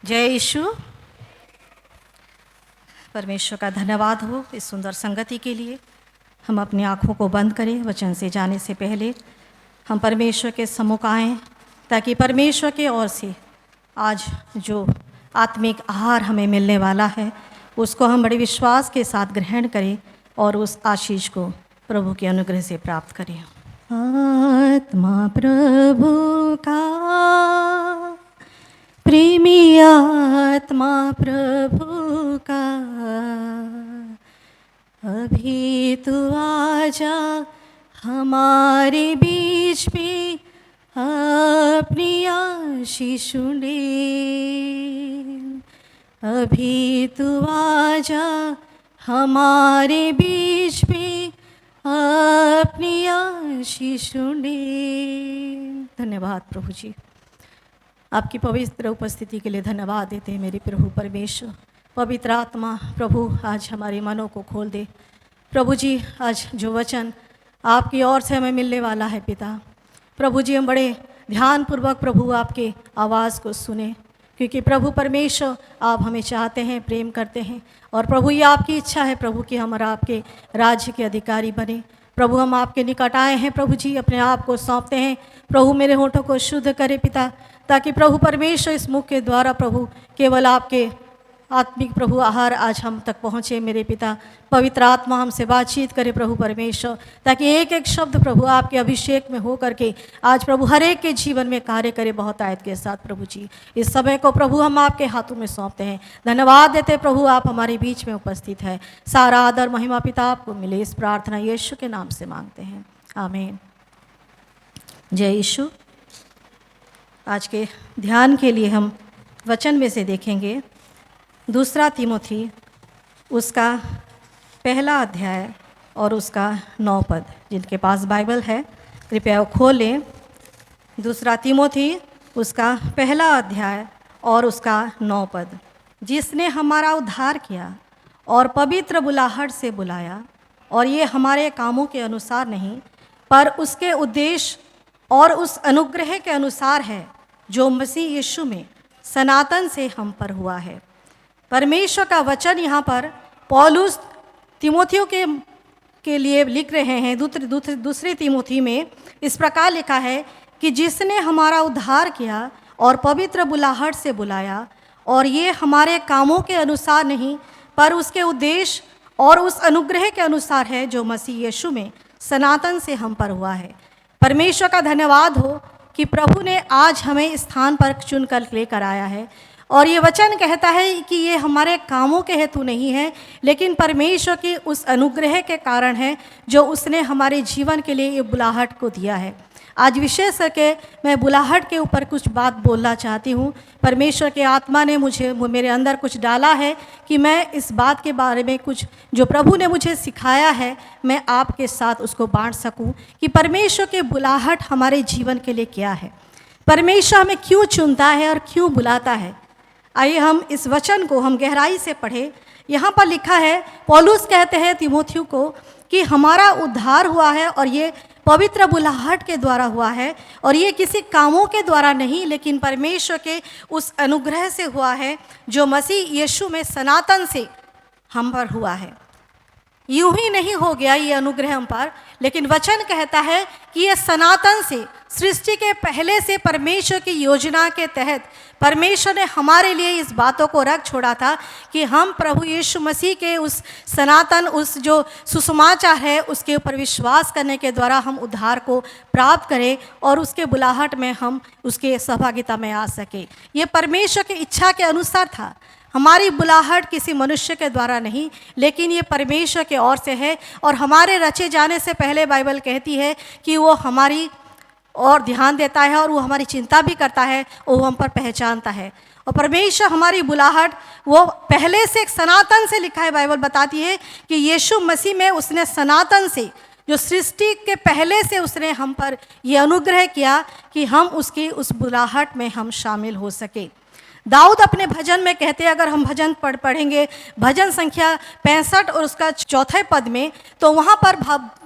जय यीशु। परमेश्वर का धन्यवाद हो इस सुंदर संगति के लिए। हम अपनी आँखों को बंद करें। वचन से जाने से पहले हम परमेश्वर के सम्मुख आएँ ताकि परमेश्वर के ओर से आज जो आत्मिक आहार हमें मिलने वाला है उसको हम बड़े विश्वास के साथ ग्रहण करें और उस आशीष को प्रभु के अनुग्रह से प्राप्त करें। आत्मा प्रभु का, प्रेमी आत्मा प्रभु का, अभी तू आजा हमारे बीच में अपनी आशीष ले। अभी तू आजा हमारे बीच में अपनी आशीष ले। धन्यवाद प्रभु जी, आपकी पवित्र उपस्थिति के लिए धन्यवाद देते हैं मेरे प्रभु परमेश्वर। पवित्र आत्मा प्रभु आज हमारे मनों को खोल दे। प्रभु जी आज जो वचन आपकी ओर से हमें मिलने वाला है पिता, प्रभु जी हम बड़े ध्यानपूर्वक प्रभु आपके आवाज़ को सुने, क्योंकि प्रभु परमेश्वर आप हमें चाहते हैं, प्रेम करते हैं और प्रभु ये आपकी इच्छा है प्रभु कि हम आपके राज्य के अधिकारी बने। प्रभु हम आपके निकट आए हैं प्रभु जी, अपने आप को सौंपते हैं। प्रभु मेरे होठों को शुद्ध करे पिता, ताकि प्रभु परमेश्वर इस मुख के द्वारा प्रभु केवल आपके आत्मिक प्रभु आहार आज हम तक पहुँचे मेरे पिता। पवित्र आत्मा हमसे बातचीत करे प्रभु परमेश्वर, ताकि एक एक शब्द प्रभु आपके अभिषेक में हो करके आज प्रभु हर एक के जीवन में कार्य करे बहुत आयत के साथ। प्रभु जी इस समय को प्रभु हम आपके हाथों में सौंपते हैं। धन्यवाद देते प्रभु आप हमारे बीच में उपस्थित है। सारा आदर महिमा पिता आपको मिले, इस प्रार्थना यीशु के नाम से मांगते हैं, आमीन। जय यीशु। आज के ध्यान के लिए हम वचन में से देखेंगे 2 तीमुथी उसका 1 अध्याय और उसका 9 पद। जिनके पास बाइबल है कृपया वो खोलें। 2 तीमुथी उसका 1 अध्याय और उसका 9 पद। जिसने हमारा उद्धार किया और पवित्र बुलाहट से बुलाया, और ये हमारे कामों के अनुसार नहीं पर उसके उद्देश्य और उस अनुग्रह के अनुसार है जो मसीह यीशु में सनातन से हम पर हुआ है। परमेश्वर का वचन यहाँ पर पौलुस तीमुथियों के लिए लिख रहे हैं। दूसरी तीमुथी में इस प्रकार लिखा है कि जिसने हमारा उद्धार किया और पवित्र बुलाहट से बुलाया, और ये हमारे कामों के अनुसार नहीं पर उसके उद्देश्य और उस अनुग्रह के अनुसार है जो मसीह यीशु में सनातन से हम पर हुआ है। परमेश्वर का धन्यवाद हो कि प्रभु ने आज हमें इस स्थान पर चुन कर लेकर आया है, और ये वचन कहता है कि ये हमारे कामों के हेतु नहीं है, लेकिन परमेश्वर की उस अनुग्रह के कारण है जो उसने हमारे जीवन के लिए ये बुलाहट को दिया है। आज विशेष करके मैं बुलाहट के ऊपर कुछ बात बोलना चाहती हूँ। परमेश्वर के आत्मा ने मेरे अंदर कुछ डाला है कि मैं इस बात के बारे में कुछ जो प्रभु ने मुझे सिखाया है मैं आपके साथ उसको बांट सकूं कि परमेश्वर के बुलाहट हमारे जीवन के लिए क्या है, परमेश्वर हमें क्यों चुनता है और क्यों बुलाता है। आइए हम इस वचन को हम गहराई से पढ़ें। यहाँ पर लिखा है, पौलुस कहते हैं तीमुथियों को कि हमारा उद्धार हुआ है और ये पवित्र बुलाहट के द्वारा हुआ है, और ये किसी कामों के द्वारा नहीं लेकिन परमेश्वर के उस अनुग्रह से हुआ है जो मसीह यीशु में सनातन से हम पर हुआ है। यूं ही नहीं हो गया ये अनुग्रह हम पर, लेकिन वचन कहता है कि ये सनातन से, सृष्टि के पहले से परमेश्वर की योजना के तहत परमेश्वर ने हमारे लिए इस बातों को रख छोड़ा था कि हम प्रभु यीशु मसीह के उस सनातन, उस जो सुसमाचार है उसके ऊपर विश्वास करने के द्वारा हम उद्धार को प्राप्त करें और उसके बुलाहट में हम उसके सहभागिता में आ सके। ये परमेश्वर की इच्छा के अनुसार था। हमारी बुलाहट किसी मनुष्य के द्वारा नहीं लेकिन ये परमेश्वर के ओर से है, और हमारे रचे जाने से पहले बाइबल कहती है कि वो हमारी और ध्यान देता है और वो हमारी चिंता भी करता है, वो हम पर पहचानता है। और परमेश्वर हमारी बुलाहट वो पहले से एक सनातन से लिखा है। बाइबल बताती है कि यीशु मसीह में उसने सनातन से, जो सृष्टि के पहले से उसने हम पर ये अनुग्रह किया कि हम उसकी उस बुलाहट में हम शामिल हो सके। दाऊद अपने भजन में कहते हैं, अगर हम भजन पढ़ेंगे भजन संख्या 65 और उसका 4 पद में, तो वहाँ पर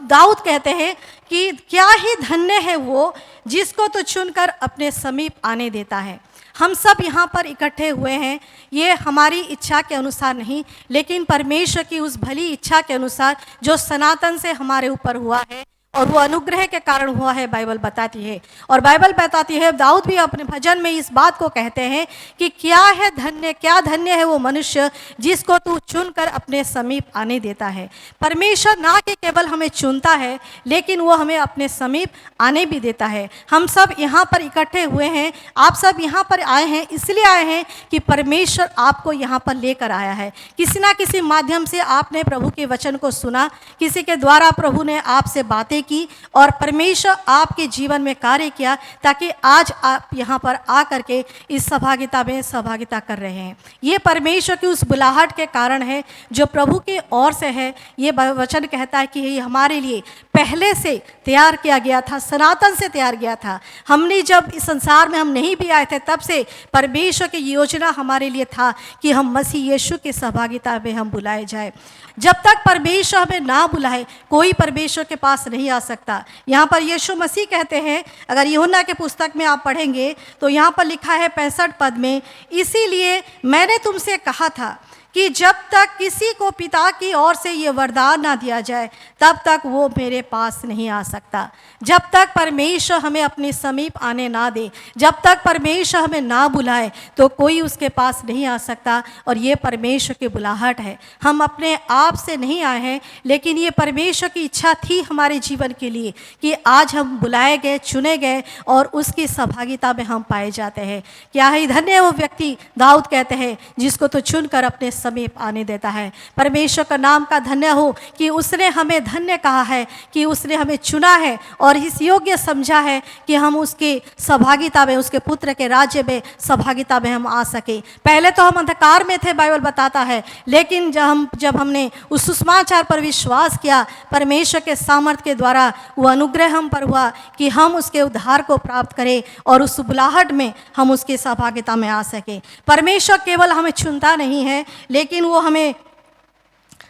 दाऊद कहते हैं कि क्या ही धन्य है वो जिसको तो चुनकर अपने समीप आने देता है। हम सब यहाँ पर इकट्ठे हुए हैं, ये हमारी इच्छा के अनुसार नहीं, लेकिन परमेश्वर की उस भली इच्छा के अनुसार जो सनातन से हमारे ऊपर हुआ है और वो अनुग्रह के कारण हुआ है, बाइबल बताती है। और बाइबल बताती है, दाऊद भी अपने भजन में इस बात को कहते हैं कि क्या धन्य है वो मनुष्य जिसको तू चुनकर अपने समीप आने देता है। परमेश्वर ना कि केवल हमें चुनता है, लेकिन वो हमें अपने समीप आने भी देता है। हम सब यहाँ पर इकट्ठे हुए हैं, आप सब यहाँ पर आए हैं, इसलिए आए हैं कि परमेश्वर आपको यहाँ पर लेकर आया है। किसी ना किसी माध्यम से आपने प्रभु के वचन को सुना, किसी के द्वारा प्रभु ने आपसे बातें की और परमेश्वर आपके जीवन में कार्य किया, ताकि आज आप यहाँ पर आकर के इस सहभागिता में सहभागिता कर रहे हैं। ये परमेश्वर की उस बुलाहट के कारण है जो प्रभु की ओर से है। ये वचन कहता है कि ये हमारे लिए पहले से तैयार किया गया था, सनातन से तैयार किया था। हमने जब इस संसार में हम नहीं भी आए थे, तब से परमेश्वर की योजना हमारे लिए था कि हम मसीह यीशु की सहभागिता में हम बुलाए जाए। जब तक परमेश्वर हमें ना बुलाए, कोई परमेश्वर के पास नहीं आ सकता। यहाँ पर यीशु मसीह कहते हैं, अगर यूहन्ना के पुस्तक में आप पढ़ेंगे तो यहाँ पर लिखा है 65 पद में, इसीलिए मैंने तुमसे कहा था कि जब तक किसी को पिता की ओर से ये वरदान ना दिया जाए, तब तक वो मेरे पास नहीं आ सकता। जब तक परमेश्वर हमें अपने समीप आने ना दे, जब तक परमेश्वर हमें ना बुलाए, तो कोई उसके पास नहीं आ सकता। और ये परमेश्वर की बुलाहट है। हम अपने आप से नहीं आए हैं, लेकिन ये परमेश्वर की इच्छा थी हमारे जीवन के लिए कि आज हम बुलाए गए, चुने गए और उसकी सहभागिता में हम पाए जाते हैं। क्या ही धन्य वो व्यक्ति, दाऊद कहते हैं, जिसको तो चुनकर अपने समीप आने देता है। परमेश्वर का नाम का धन्य हो कि उसने हमें धन्य कहा है, कि उसने हमें चुना है और इस योग्य समझा है कि हम उसके सहभागिता में, उसके पुत्र के राज्य में सहभागिता में हम आ सके। पहले तो हम अंधकार में थे, बाइबल बताता है, लेकिन जब हमने उस सुसमाचार पर विश्वास किया, परमेश्वर के सामर्थ्य के द्वारा वो अनुग्रह हम पर हुआ कि हम उसके उद्धार को प्राप्त करें और उस बुलाहट में हम उसकी सहभागिता में आ सके। परमेश्वर केवल हमें चुनता नहीं है, लेकिन वो हमें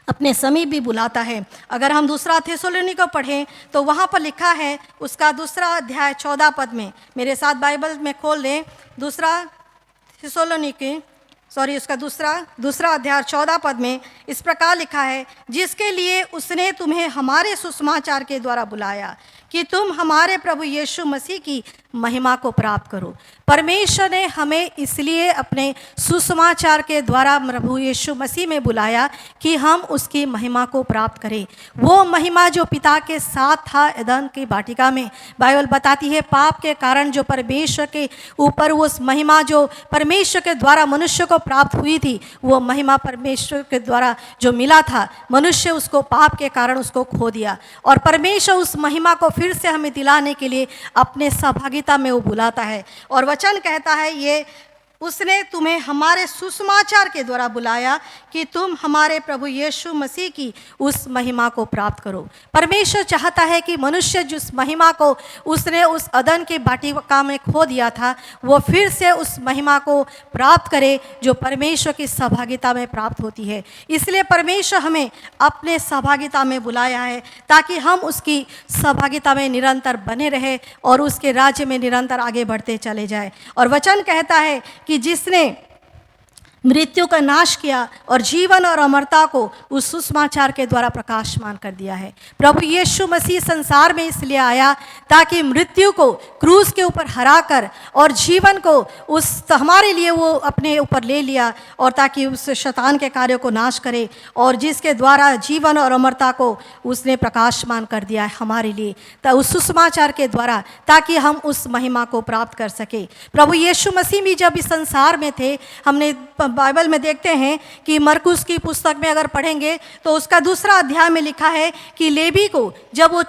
अपने समीप भी बुलाता है। अगर हम दूसरा थिस्सलुनी को पढ़ें तो वहाँ पर लिखा है, उसका दूसरा अध्याय 14 पद में, मेरे साथ बाइबल में खोल लें, दूसरा थिस्सलुनी उसका दूसरा अध्याय 14 पद में इस प्रकार लिखा है, जिसके लिए उसने तुम्हें हमारे सुसमाचार के द्वारा बुलाया कि तुम हमारे प्रभु यीशु मसीह की महिमा को प्राप्त करो। परमेश्वर ने हमें इसलिए अपने सुसमाचार के द्वारा प्रभु यीशु मसीह में बुलाया कि हम उसकी महिमा को प्राप्त करें। वो महिमा जो पिता के साथ था एदन की वाटिका में, बाइबल बताती है पाप के कारण जो परमेश्वर के ऊपर उस महिमा जो परमेश्वर के द्वारा मनुष्य को प्राप्त हुई थी, वो महिमा परमेश्वर के द्वारा जो मिला था, मनुष्य उसको पाप के कारण उसको खो दिया। और परमेश्वर उस महिमा को फिर से हमें दिलाने के लिए अपने सहभागिता में वो बुलाता है। और वचन कहता है, ये उसने तुम्हें हमारे सुसमाचार के द्वारा बुलाया कि तुम हमारे प्रभु यीशु मसीह की उस महिमा को प्राप्त करो। परमेश्वर चाहता है कि मनुष्य जिस महिमा को उसने उस अदन के वाटिका में खो दिया था, वो फिर से उस महिमा को प्राप्त करे जो परमेश्वर की सहभागिता में प्राप्त होती है। इसलिए परमेश्वर हमें अपने सहभागिता में बुलाया है ताकि हम उसकी सहभागिता में निरंतर बने रहे और उसके राज्य में निरंतर आगे बढ़ते चले जाए। और वचन कहता है कि जिसने मृत्यु का नाश किया और जीवन और अमरता को उस सुसमाचार के द्वारा प्रकाशमान कर दिया है। प्रभु यीशु मसीह संसार में इसलिए आया ताकि मृत्यु को क्रूस के ऊपर हराकर और जीवन को उस हमारे लिए वो अपने ऊपर ले लिया, और ताकि उस शैतान के कार्यों को नाश करे, और जिसके द्वारा जीवन और अमरता को उसने प्रकाशमान कर दिया है हमारे लिए, उस सुसमाचार के द्वारा, ताकि हम उस महिमा को प्राप्त कर सके। प्रभु यीशु मसीह भी जब इस संसार में थे, हमने बाइबल में देखते हैं कि मरकुस की पुस्तक में अगर पढ़ेंगे तो उसका दूसरा अध्याय में लिखा है कि लेवी को जब वो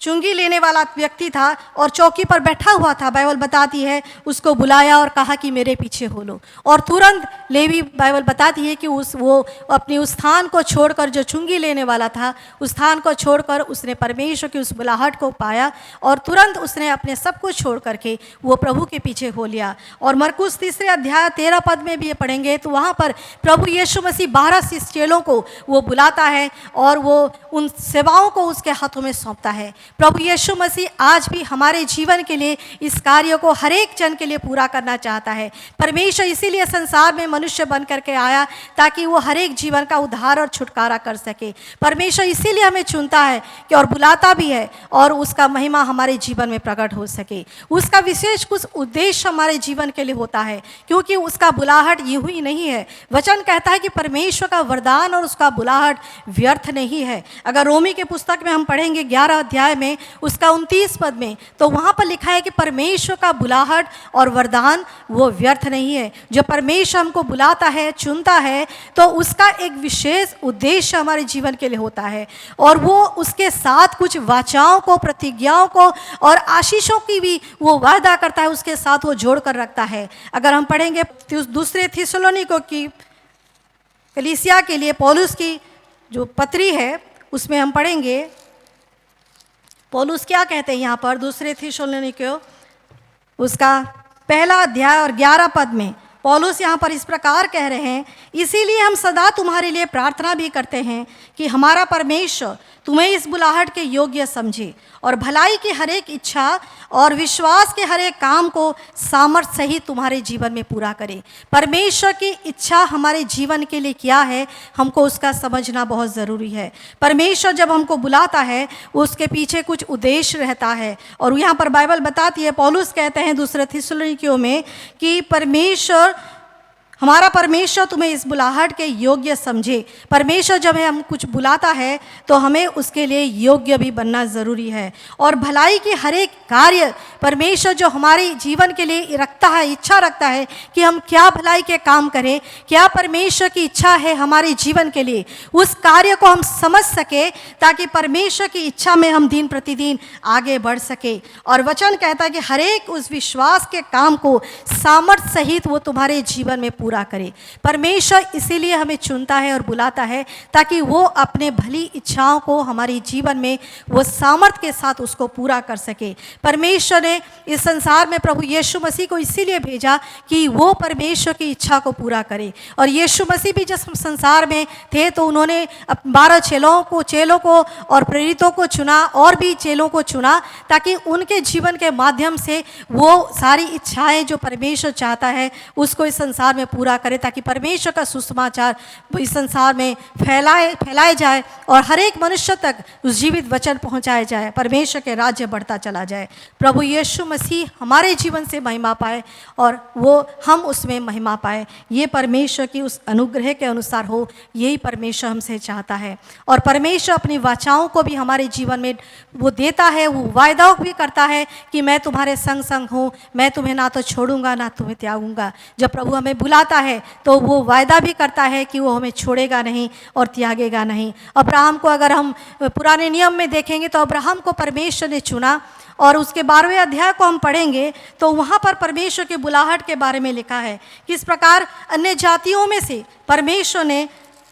चुंगी लेने वाला व्यक्ति था और चौकी पर बैठा हुआ था, बाइबल बताती है उसको बुलाया और कहा कि मेरे पीछे हो लो, और तुरंत लेवी, बाइबल बताती है कि वो अपने उस स्थान को छोड़कर, जो चुंगी लेने वाला था उस स्थान को छोड़कर उसने परमेश्वर की उस बुलाहट को पाया और तुरंत उसने अपने सब कुछ छोड़ करके वो प्रभु के पीछे हो लिया। और मरकुस तीसरे अध्याय 13 पद में भी ये पढ़ेंगे तो वहाँ पर प्रभु यीशु मसीह 12 चेलों को वो बुलाता है और वो उन सेवाओं को उसके हाथों में सौंपता है प्रभु यीशु मसीह आज भी हमारे जीवन के लिए इस कार्य को हर एक जन के लिए पूरा करना चाहता है। परमेश्वर इसीलिए संसार में मनुष्य बन करके आया ताकि वो हर एक जीवन का उद्धार और छुटकारा कर सके। परमेश्वर इसीलिए हमें चुनता है कि और बुलाता भी है और उसका महिमा हमारे जीवन में प्रकट हो सके। उसका विशेष कुछ उद्देश्य हमारे जीवन के लिए होता है, क्योंकि उसका बुलाहट यूं ही नहीं है। वचन कहता है कि परमेश्वर का वरदान और उसका बुलाहट व्यर्थ नहीं है। अगर रोमी के पुस्तक में हम पढ़ेंगे 11 अध्याय में उसका 29 पद में, तो वहाँ पर लिखा है कि परमेश्वर का बुलाहट और वरदान वो व्यर्थ नहीं है। जो परमेश्वर हमको बुलाता है, चुनता है, तो उसका एक विशेष उद्देश्य हमारे जीवन के लिए होता है और वो उसके साथ कुछ वाचाओं को, प्रतिज्ञाओं को और आशीषों की भी वो वादा करता है, उसके साथ वो जोड़ कर रखता है। अगर हम पढ़ेंगे दूसरे थिस्सलुनीकियों की कलीसिया के लिए पौलुस की जो पत्री है उसमें हम पढ़ेंगे पौलुस क्या कहते हैं। यहाँ पर दूसरे थिस्सलुनीकियों उसका 1 अध्याय और 11 पद में पौलुस यहाँ पर इस प्रकार कह रहे हैं, इसीलिए हम सदा तुम्हारे लिए प्रार्थना भी करते हैं कि हमारा परमेश्वर तुम्हें इस बुलाहट के योग्य समझे और भलाई की हर एक इच्छा और विश्वास के हर एक काम को सामर्थ्य सहित तुम्हारे जीवन में पूरा करे। परमेश्वर की इच्छा हमारे जीवन के लिए क्या है, हमको उसका समझना बहुत ज़रूरी है। परमेश्वर जब हमको बुलाता है उसके पीछे कुछ उद्देश्य रहता है और यहाँ पर बाइबल बताती है, पौलुस कहते हैं दूसरे थिस्सलुनीकियों में कि परमेश्वर हमारा परमेश्वर तुम्हें इस बुलाहट के योग्य समझे। परमेश्वर जब हम कुछ बुलाता है तो हमें उसके लिए योग्य भी बनना ज़रूरी है और भलाई की हर एक कार्य परमेश्वर जो हमारे जीवन के लिए रखता है, इच्छा रखता है कि हम क्या भलाई के काम करें, क्या परमेश्वर की इच्छा है हमारे जीवन के लिए, उस कार्य को हम समझ सके ताकि परमेश्वर की इच्छा में हम दिन प्रतिदिन आगे बढ़ सके। और वचन कहता है कि हर एक उस विश्वास के काम को सामर्थ्य सहित वो तुम्हारे जीवन में पूरा करे। परमेश्वर इसीलिए हमें चुनता है और बुलाता है ताकि वो अपने भली इच्छाओं को हमारे जीवन में वो सामर्थ्य के साथ उसको पूरा कर सके। परमेश्वर ने इस संसार में प्रभु यीशु मसीह को इसीलिए भेजा कि वो परमेश्वर की इच्छा को पूरा करे। और यीशु मसीह भी जब संसार में थे तो उन्होंने 12 चेलों को और प्रेरितों को चुना और भी चेलों को चुना ताकि उनके जीवन के माध्यम से वो सारी इच्छाएं जो परमेश्वर चाहता है उसको इस संसार में पूरा करे, ताकि परमेश्वर का सुसमाचार इस संसार में फैलाए जाए और हर एक मनुष्य तक उस जीवित वचन पहुंचाया जाए, परमेश्वर के राज्य बढ़ता चला जाए। प्रभु यीशु मसीह हमारे जीवन से महिमा पाए और वो हम उसमें महिमा पाए। ये परमेश्वर की उस अनुग्रह के अनुसार हो, यही परमेश्वर हमसे चाहता है। और परमेश्वर अपनी वाचाओं को भी हमारे जीवन में वो देता है, वो वायदा भी करता है कि मैं तुम्हारे संग संग हूँ, मैं तुम्हें ना तो छोड़ूंगा ना तुम्हें त्यागूंगा। जब प्रभु हमें बुलाता है तो वो वायदा भी करता है कि वो हमें छोड़ेगा नहीं और त्यागेगा नहीं। अब्राहम को अगर हम पुराने नियम में देखेंगे तो अब्राहम को परमेश्वर ने चुना और उसके 12वें अध्याय को हम पढ़ेंगे तो वहाँ पर परमेश्वर के बुलाहट के बारे में लिखा है, किस प्रकार अन्य जातियों में से परमेश्वर ने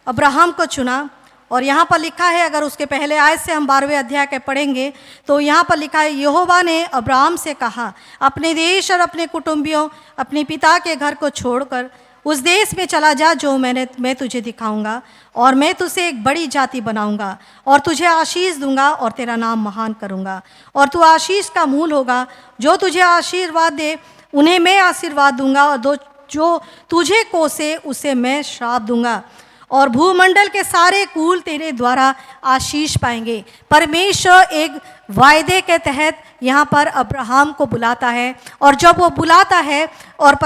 अब्राहम को चुना। और यहाँ पर लिखा है, अगर उसके पहले आयत से हम 12वें अध्याय के पढ़ेंगे तो यहाँ पर लिखा है, यहोवा ने अब्राहम से कहा, अपने देश और अपने कुटुंबियों, अपने पिता के घर को छोड़कर उस देश में चला जा जो मैं तुझे दिखाऊंगा और मैं तुझे एक बड़ी जाति बनाऊंगा और तुझे आशीष दूंगा और तेरा नाम महान करूंगा और तू आशीष का मूल होगा। जो तुझे आशीर्वाद दे उन्हें मैं आशीर्वाद दूंगा और जो तुझे कोसे उसे मैं श्राप दूंगा और भूमंडल के सारे कुल तेरे द्वारा आशीष पाएंगे। परमेश्वर एक वायदे के तहत यहाँ पर अब्राहम को बुलाता है और जब वो बुलाता है और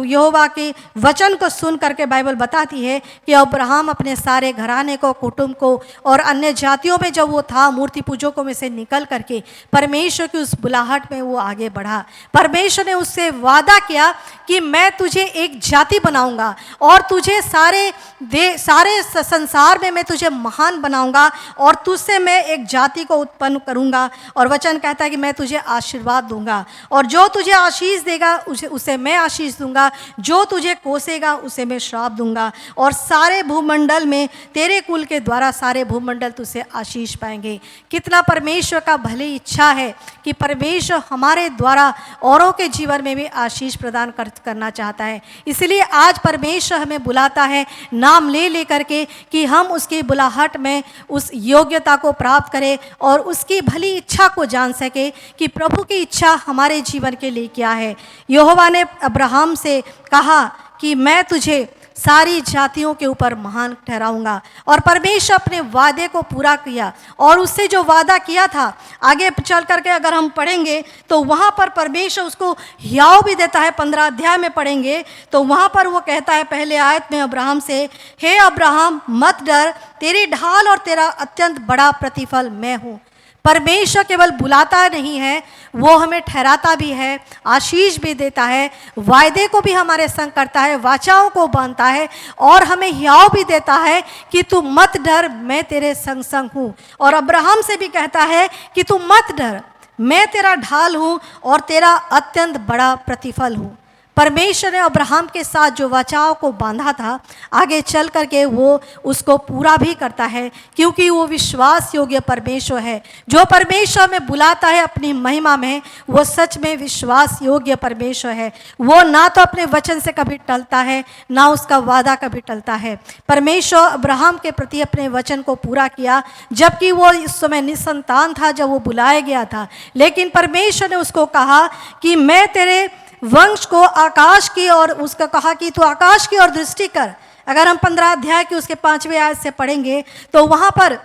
यहोवा के वचन को सुन करके बाइबल बताती है कि अब्राहम अपने सारे घराने को, कुटुंब को और अन्य जातियों में जब वो था मूर्ति पूजकों में से निकल करके परमेश्वर की उस बुलाहट में वो आगे बढ़ा। परमेश्वर ने उससे वादा किया कि मैं तुझे एक जाति बनाऊंगा और तुझे सारे संसार में मैं तुझे महान बनाऊंगा और तुझसे मैं एक जाति को उत्पन्न करूंगा। और वचन कहता है कि मैं तुझे आशीर्वाद दूंगा और जो तुझे आशीष देगा उसे मैं आशीष दूंगा, जो तुझे कोसेगा उसे मैं श्राप दूंगा और सारे भूमंडल में तेरे कुल के द्वारा सारे भूमंडल तुझसे आशीष पाएंगे। कितना परमेश्वर का भली इच्छा है कि परमेश्वर हमारे द्वारा औरों के जीवन में भी आशीष प्रदान करना चाहता है। इसलिए आज परमेश्वर हमें बुलाता है नाम ले ले करके कि हम उसकी बुलाहट में उस योग्यता को प्राप्त करें और उसकी भली इच्छा को जान सके कि प्रभु की इच्छा हमारे जीवन के लिए क्या है। यहोवा ने अब्राहम से कहा कि मैं तुझे सारी जातियों के ऊपर महान ठहराऊंगा, और परमेश्वर अपने वादे को पूरा किया। और उससे जो वादा किया था आगे चल करके अगर हम पढ़ेंगे तो वहाँ पर परमेश्वर उसको हियाव भी देता है। 15 अध्याय में पढ़ेंगे तो वहाँ पर वो कहता है पहले आयत में अब्राहम से, हे अब्राहम मत डर, तेरी ढाल और तेरा अत्यंत बड़ा प्रतिफल मैं हूँ। परमेश्वर केवल बुलाता नहीं है, वो हमें ठहराता भी है, आशीष भी देता है, वायदे को भी हमारे संग करता है, वाचाओं को बांधता है और हमें हियाव भी देता है कि तू मत डर, मैं तेरे संग संग हूँ। और अब्राहम से भी कहता है कि तू मत डर, मैं तेरा ढाल हूँ और तेरा अत्यंत बड़ा प्रतिफल हूँ। परमेश्वर ने अब्राहम के साथ जो वाचाओं को बांधा था आगे चल करके वो उसको पूरा भी करता है, क्योंकि वो विश्वास योग्य परमेश्वर है। जो परमेश्वर में बुलाता है अपनी महिमा में, वो सच में विश्वास योग्य परमेश्वर है। वो ना तो अपने वचन से कभी टलता है, ना उसका वादा कभी टलता है। परमेश्वर अब्राहम के प्रति अपने वचन को पूरा किया, जबकि वो इस समय निसंतान था जब वो बुलाया गया था। लेकिन परमेश्वर ने उसको कहा कि मैं तेरे वंश को आकाश की और उसका कहा कि तू आकाश की ओर दृष्टि कर। अगर हम 15 अध्याय की उसके 5वें आयत से पढ़ेंगे तो वहां पर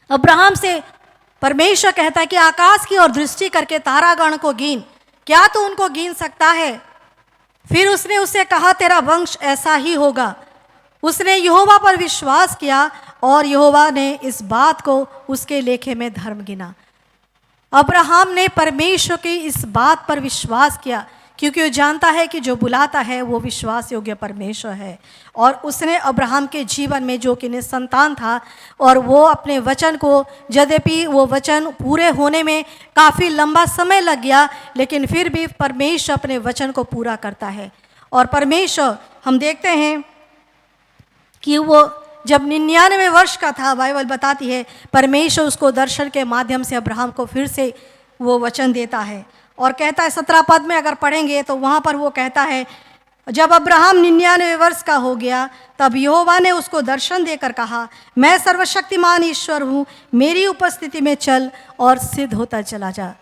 अब्राहम से परमेश्वर कहता है कि आकाश की ओर दृष्टि करके तारागण को गिन, क्या तू उनको गिन सकता है? फिर उसने उससे कहा तेरा वंश ऐसा ही होगा। उसने यहोवा पर विश्वास किया और यहोवा ने इस बात को उसके लेखे में धर्म गिना। अब्राहम ने परमेश्वर की इस बात पर विश्वास किया, क्योंकि वो जानता है कि जो बुलाता है वो विश्वास योग्य परमेश्वर है। और उसने अब्राहम के जीवन में जो कि निसंतान था और वो अपने वचन को, यद्यपि वो वचन पूरे होने में काफ़ी लंबा समय लग गया, लेकिन फिर भी परमेश्वर अपने वचन को पूरा करता है। और परमेश्वर हम देखते हैं कि वो जब 99 वर्ष का था, बाइबल बताती है परमेश्वर उसको दर्शन के माध्यम से अब्राहम को फिर से वो वचन देता है और कहता है 17 पद में अगर पढ़ेंगे तो वहाँ पर वो कहता है जब अब्राहम 99 वर्ष का हो गया तब यहोवा ने उसको दर्शन देकर कहा, मैं सर्वशक्तिमान ईश्वर हूँ, मेरी उपस्थिति में चल और सिद्ध होता चला जा।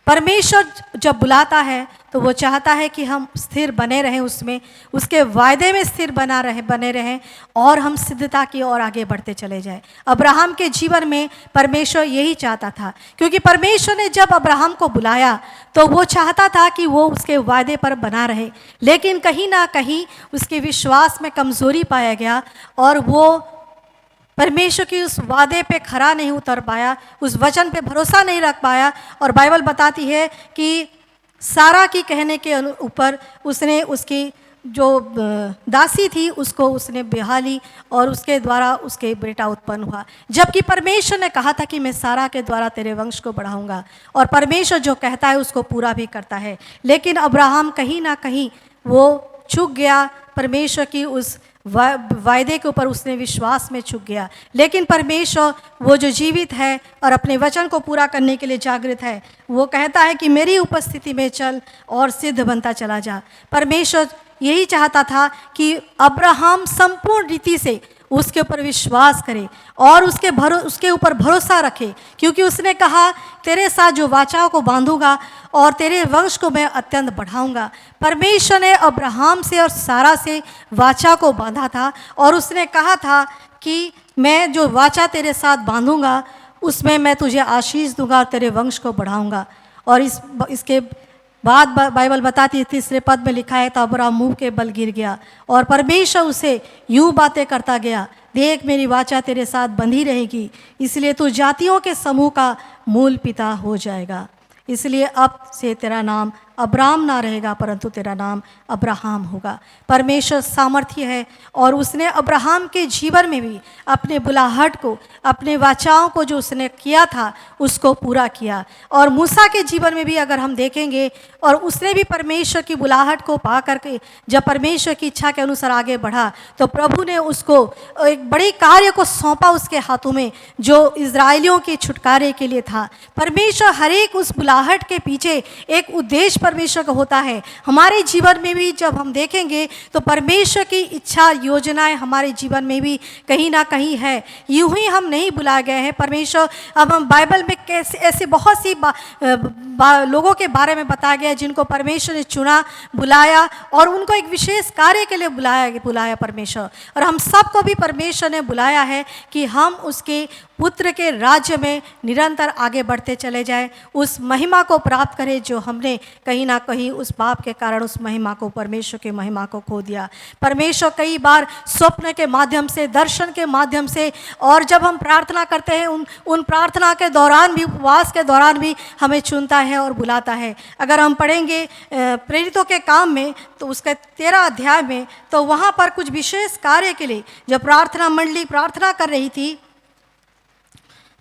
परमेश्वर जब बुलाता है तो वो चाहता है कि हम स्थिर बने रहें, उसमें उसके वायदे में स्थिर बने रहें और हम सिद्धता की ओर आगे बढ़ते चले जाएं। अब्राहम के जीवन में परमेश्वर यही चाहता था, क्योंकि परमेश्वर ने जब अब्राहम को बुलाया तो वो चाहता था कि वो उसके वायदे पर बना रहे, लेकिन कहीं ना कहीं उसके विश्वास में कमज़ोरी पाया गया और वो परमेश्वर की उस वादे पे खरा नहीं उतर पाया, उस वचन पे भरोसा नहीं रख पाया। और बाइबल बताती है कि सारा की कहने के ऊपर उसने उसकी जो दासी थी उसको उसने ब्याह ली और उसके द्वारा उसके बेटा उत्पन्न हुआ, जबकि परमेश्वर ने कहा था कि मैं सारा के द्वारा तेरे वंश को बढ़ाऊंगा। और परमेश्वर जो कहता है उसको पूरा भी करता है। लेकिन अब्राहम कहीं ना कहीं वो चूक गया, परमेश्वर की उस वायदे के ऊपर उसने विश्वास में चूक गया। लेकिन परमेश्वर वो जो जीवित है और अपने वचन को पूरा करने के लिए जागृत है, वो कहता है कि मेरी उपस्थिति में चल और सिद्ध बनता चला जा। परमेश्वर यही चाहता था कि अब्राहम संपूर्ण रीति से उसके ऊपर विश्वास करे और उसके ऊपर भरोसा रखे, क्योंकि उसने कहा तेरे साथ जो वाचाओं को बांधूंगा और तेरे वंश को मैं अत्यंत बढ़ाऊंगा। परमेश्वर ने अब्राहम से और सारा से वाचा को बांधा था और उसने कहा था कि मैं जो वाचा तेरे साथ बांधूंगा उसमें मैं तुझे आशीष दूंगा और तेरे वंश को बढ़ाऊंगा। और इसके बाद बाइबल बताती है 3 पद में लिखा है, तो अब्राहम मुंह के बल गिर गया और परमेश्वर उसे यूं बातें करता गया, देख मेरी वाचा तेरे साथ बंधी रहेगी, इसलिए तू जातियों के समूह का मूल पिता हो जाएगा, इसलिए अब से तेरा नाम अब्राम ना रहेगा परंतु तेरा नाम अब्राहम होगा। परमेश्वर सामर्थ्य है और उसने अब्राहम के जीवन में भी अपने बुलाहट को, अपने वाचाओं को जो उसने किया था उसको पूरा किया। और मूसा के जीवन में भी अगर हम देखेंगे, और उसने भी परमेश्वर की बुलाहट को पा करके जब परमेश्वर की इच्छा के अनुसार आगे बढ़ा तो प्रभु ने उसको एक बड़ी कार्य को सौंपा उसके हाथों में, जो इजराइलियों के छुटकारे के लिए था। परमेश्वर हर एक उस बुलाहट के पीछे एक उद्देश्य परमेश्वर का होता है। हमारे जीवन में भी जब हम देखेंगे तो परमेश्वर की इच्छा योजनाएं हमारे जीवन में भी कहीं ना कहीं है। यूं ही हम नहीं बुलाए गए हैं परमेश्वर। अब हम बाइबल में कैसे ऐसे बहुत सी लोगों के बारे में बताया गया जिनको परमेश्वर ने चुना, बुलाया और उनको एक विशेष कार्य के लिए बुलाया परमेश्वर। और हम सबको भी परमेश्वर ने बुलाया है कि हम उसके पुत्र के राज्य में निरंतर आगे बढ़ते चले जाएं, उस महिमा को प्राप्त करें जो हमने कहीं ना कहीं उस पाप के कारण उस महिमा को, परमेश्वर की महिमा को खो दिया। परमेश्वर कई बार स्वप्न के माध्यम से, दर्शन के माध्यम से, और जब हम प्रार्थना करते हैं उन प्रार्थना के दौरान भी, उपवास के दौरान भी हमें चुनता है और बुलाता है। अगर हम पढ़ेंगे प्रेरितों के काम में तो उसके 13 अध्याय में, तो वहाँ पर कुछ विशेष कार्य के लिए जब प्रार्थना मंडली प्रार्थना कर रही थी,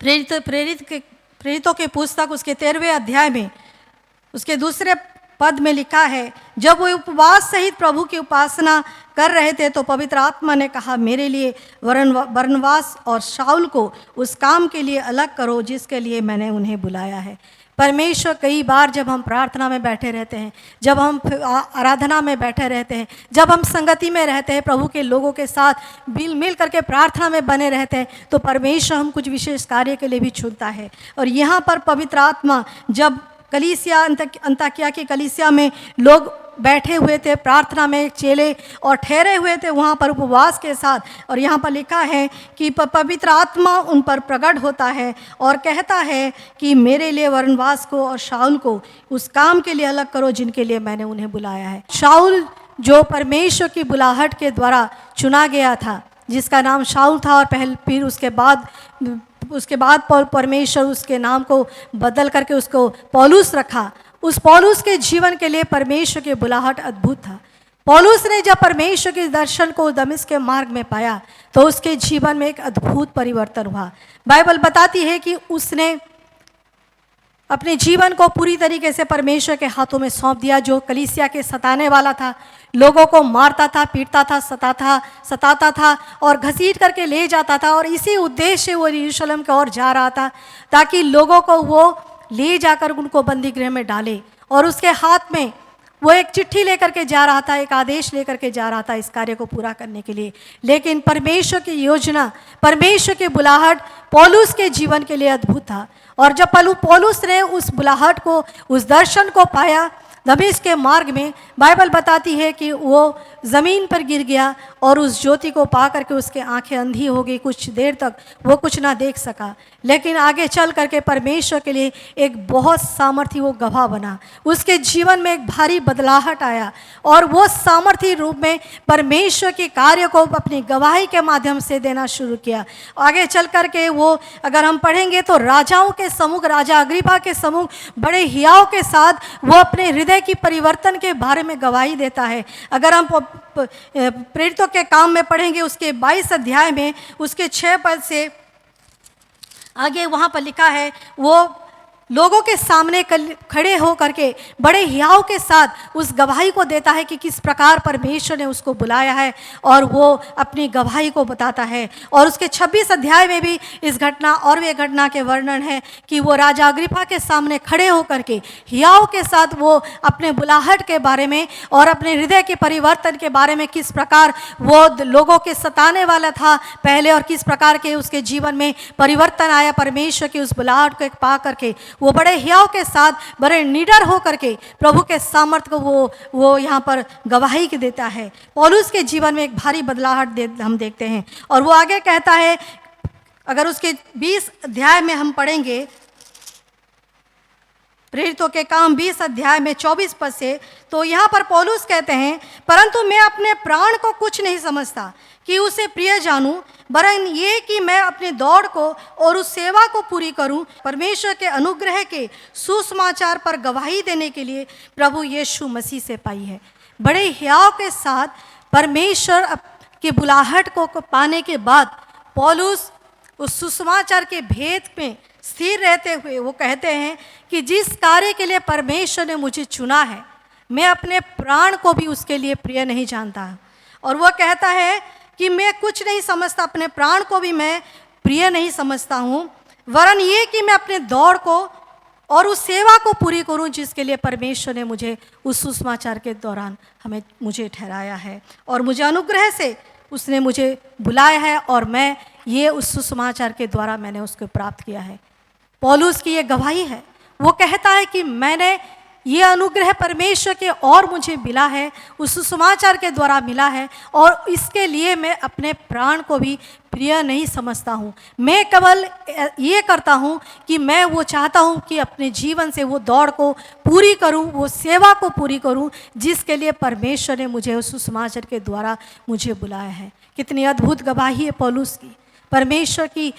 प्रेरितों के पुस्तक उसके 13वें अध्याय में उसके दूसरे पद में लिखा है, जब वो उपवास सहित प्रभु की उपासना कर रहे थे तो पवित्र आत्मा ने कहा, मेरे लिए बरनबास और शाऊल को उस काम के लिए अलग करो जिसके लिए मैंने उन्हें बुलाया है। परमेश्वर कई बार जब हम प्रार्थना में बैठे रहते हैं, जब हम आराधना में बैठे रहते हैं, जब हम संगति में रहते हैं, प्रभु के लोगों के साथ मिल करके प्रार्थना में बने रहते हैं, तो परमेश्वर हम कुछ विशेष कार्य के लिए भी चुनता है। और यहाँ पर पवित्र आत्मा जब कलीसिया, अंताकिया की कलीसिया में लोग बैठे हुए थे प्रार्थना में, चेले और ठहरे हुए थे वहाँ पर उपवास के साथ, और यहाँ पर लिखा है कि पवित्र आत्मा उन पर प्रकट होता है और कहता है कि मेरे लिए बरनबास को और शाऊल को उस काम के लिए अलग करो जिनके लिए मैंने उन्हें बुलाया है। शाऊल जो परमेश्वर की बुलाहट के द्वारा चुना गया था, जिसका नाम शाऊल था, और फिर उसके बाद परमेश्वर उसके नाम को बदल करके उसको पौलुस रखा। उस पौलुस के जीवन के लिए परमेश्वर की बुलाहट अद्भुत था। पौलुस ने जब परमेश्वर के दर्शन को दमिश्क के मार्ग में पाया तो उसके जीवन में एक अद्भुत परिवर्तन हुआ। बाइबल बताती है कि उसने अपने जीवन को पूरी तरीके से परमेश्वर के हाथों में सौंप दिया, जो कलीसिया के सताने वाला था, लोगों को मारता था, पीटता था, सताता था और घसीट करके ले जाता था। और इसी उद्देश्य से वो यरूशलेम की ओर जा रहा था ताकि लोगों को वो ले जाकर उनको बंदी गृह में डाले। और उसके हाथ में वो एक चिट्ठी लेकर के जा रहा था, एक आदेश लेकर के जा रहा था इस कार्य को पूरा करने के लिए। लेकिन परमेश्वर की योजना, परमेश्वर की बुलाहट पौलुस के जीवन के लिए अद्भुत था। और जब पौलुस ने उस बुलाहट को, उस दर्शन को पाया दमिश्क के मार्ग में, बाइबल बताती है कि वो ज़मीन पर गिर गया और उस ज्योति को पा करके उसके आंखें अंधी हो गई। कुछ देर तक वो कुछ ना देख सका, लेकिन आगे चल करके परमेश्वर के लिए एक बहुत सामर्थी वो गवाह बना। उसके जीवन में एक भारी बदलाहट आया और वो सामर्थी रूप में परमेश्वर के कार्य को अपनी गवाही के माध्यम से देना शुरू किया। आगे चल करके वो, अगर हम पढ़ेंगे तो राजाओं के सम्मुख, राजा अग्रिपा के सम्मुख बड़े हियाव के साथ वो अपने हृदय की परिवर्तन के बारे में गवाही देता है। अगर हम प्रेरितों के काम में पढ़ेंगे उसके 22 अध्याय में उसके 6 पद से आगे वहाँ पर लिखा है, वो लोगों के सामने खड़े हो करके बड़े हियाव के साथ उस गवाही को देता है कि किस प्रकार परमेश्वर ने उसको बुलाया है, और वो अपनी गवाही को बताता है। और उसके 26 अध्याय में भी इस घटना और वे घटना के वर्णन है कि वो राजा अग्रिपा के सामने खड़े हो करके हियाव के साथ वो अपने बुलाहट के बारे में और अपने हृदय के परिवर्तन के बारे में, किस प्रकार वो लोगों के सताने वाला था पहले और किस प्रकार के उसके जीवन में परिवर्तन आया परमेश्वर की उस बुलाहट को पा करके, वो बड़े हियाव के साथ, बड़े निडर हो करके प्रभु के सामर्थ्य को वो यहाँ पर गवाही के देता है। पौलुस के जीवन में एक भारी बदलाहट हम देखते हैं। और वो आगे कहता है, अगर उसके 20 अध्याय में हम पढ़ेंगे, प्रेरितों के काम 20 अध्याय में 24 पद से, तो यहाँ पर पौलुस कहते हैं, परंतु मैं अपने प्राण को कुछ नहीं समझता कि उसे प्रिय जानूं, वरन ये कि मैं अपने दौड़ को और उस सेवा को पूरी करूं, परमेश्वर के अनुग्रह के सुसमाचार पर गवाही देने के लिए प्रभु यीशु मसीह से पाई है। बड़े हियाव के साथ परमेश्वर की बुलाहट को पाने के बाद पौलुस उस सुसमाचार के भेद में स्थिर रहते हुए वो कहते हैं कि जिस कार्य के लिए परमेश्वर ने मुझे चुना है, मैं अपने प्राण को भी उसके लिए प्रिय नहीं जानता। और वह कहता है कि मैं कुछ नहीं समझता, अपने प्राण को भी मैं प्रिय नहीं समझता हूँ, वरन ये कि मैं अपने दौड़ को और उस सेवा को पूरी करूं जिसके लिए परमेश्वर ने मुझे उस सुसमाचार के दौरान मुझे ठहराया है और मुझे अनुग्रह से उसने मुझे बुलाया है और मैं ये उस सुसमाचार के द्वारा मैंने उसको प्राप्त किया है। पौलुस की ये गवाही है। वो कहता है कि मैंने ये अनुग्रह परमेश्वर के और मुझे मिला है, उस सुसमाचार के द्वारा मिला है और इसके लिए मैं अपने प्राण को भी प्रिय नहीं समझता हूँ। मैं केवल ये करता हूँ कि मैं वो चाहता हूँ कि अपने जीवन से वो दौड़ को पूरी करूँ, वो सेवा को पूरी करूँ जिसके लिए परमेश्वर ने मुझे उस सुसमाचार के द्वारा मुझे बुलाया है। कितनी अद्भुत गवाही है पौलुस की। परमेश्वर की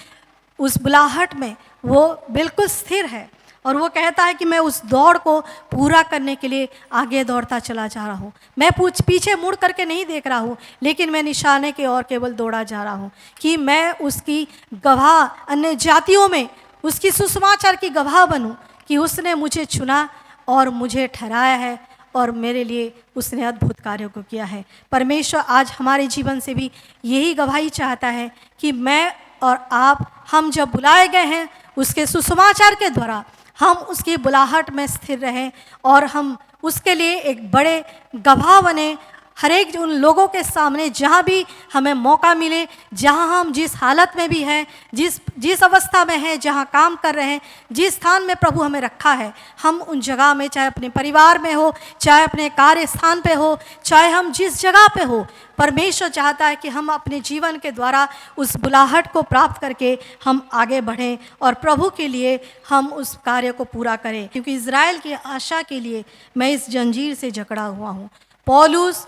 उस बुलाहट में वो बिल्कुल स्थिर है और वो कहता है कि मैं उस दौड़ को पूरा करने के लिए आगे दौड़ता चला जा रहा हूँ। मैं पीछे मुड़ करके नहीं देख रहा हूँ, लेकिन मैं निशाने की ओर केवल दौड़ा जा रहा हूँ कि मैं उसकी गवाह अन्य जातियों में उसकी सुसमाचार की गवाह बनूँ कि उसने मुझे चुना और मुझे ठहराया है और मेरे लिए उसने अद्भुत कार्यों को किया है। परमेश्वर आज हमारे जीवन से भी यही गवाही चाहता है कि मैं और आप, हम जब बुलाए गए हैं उसके सुसमाचार के द्वारा, हम उसकी बुलाहट में स्थिर रहें और हम उसके लिए एक बड़े गवाह बने हर एक उन लोगों के सामने, जहाँ भी हमें मौका मिले, जहाँ हम जिस हालत में भी हैं, जिस अवस्था में हैं, जहाँ काम कर रहे हैं, जिस स्थान में प्रभु हमें रखा है, हम उन जगह में, चाहे अपने परिवार में हो, चाहे अपने कार्य स्थान पे हो, चाहे हम जिस जगह पे हो, परमेश्वर चाहता है कि हम अपने जीवन के द्वारा उस बुलाहट को प्राप्त करके हम आगे बढ़ें और प्रभु के लिए हम उस कार्य को पूरा करें। क्योंकि इज़राइल की आशा के लिए मैं इस जंजीर से जकड़ा हुआ हूँ। पौलुस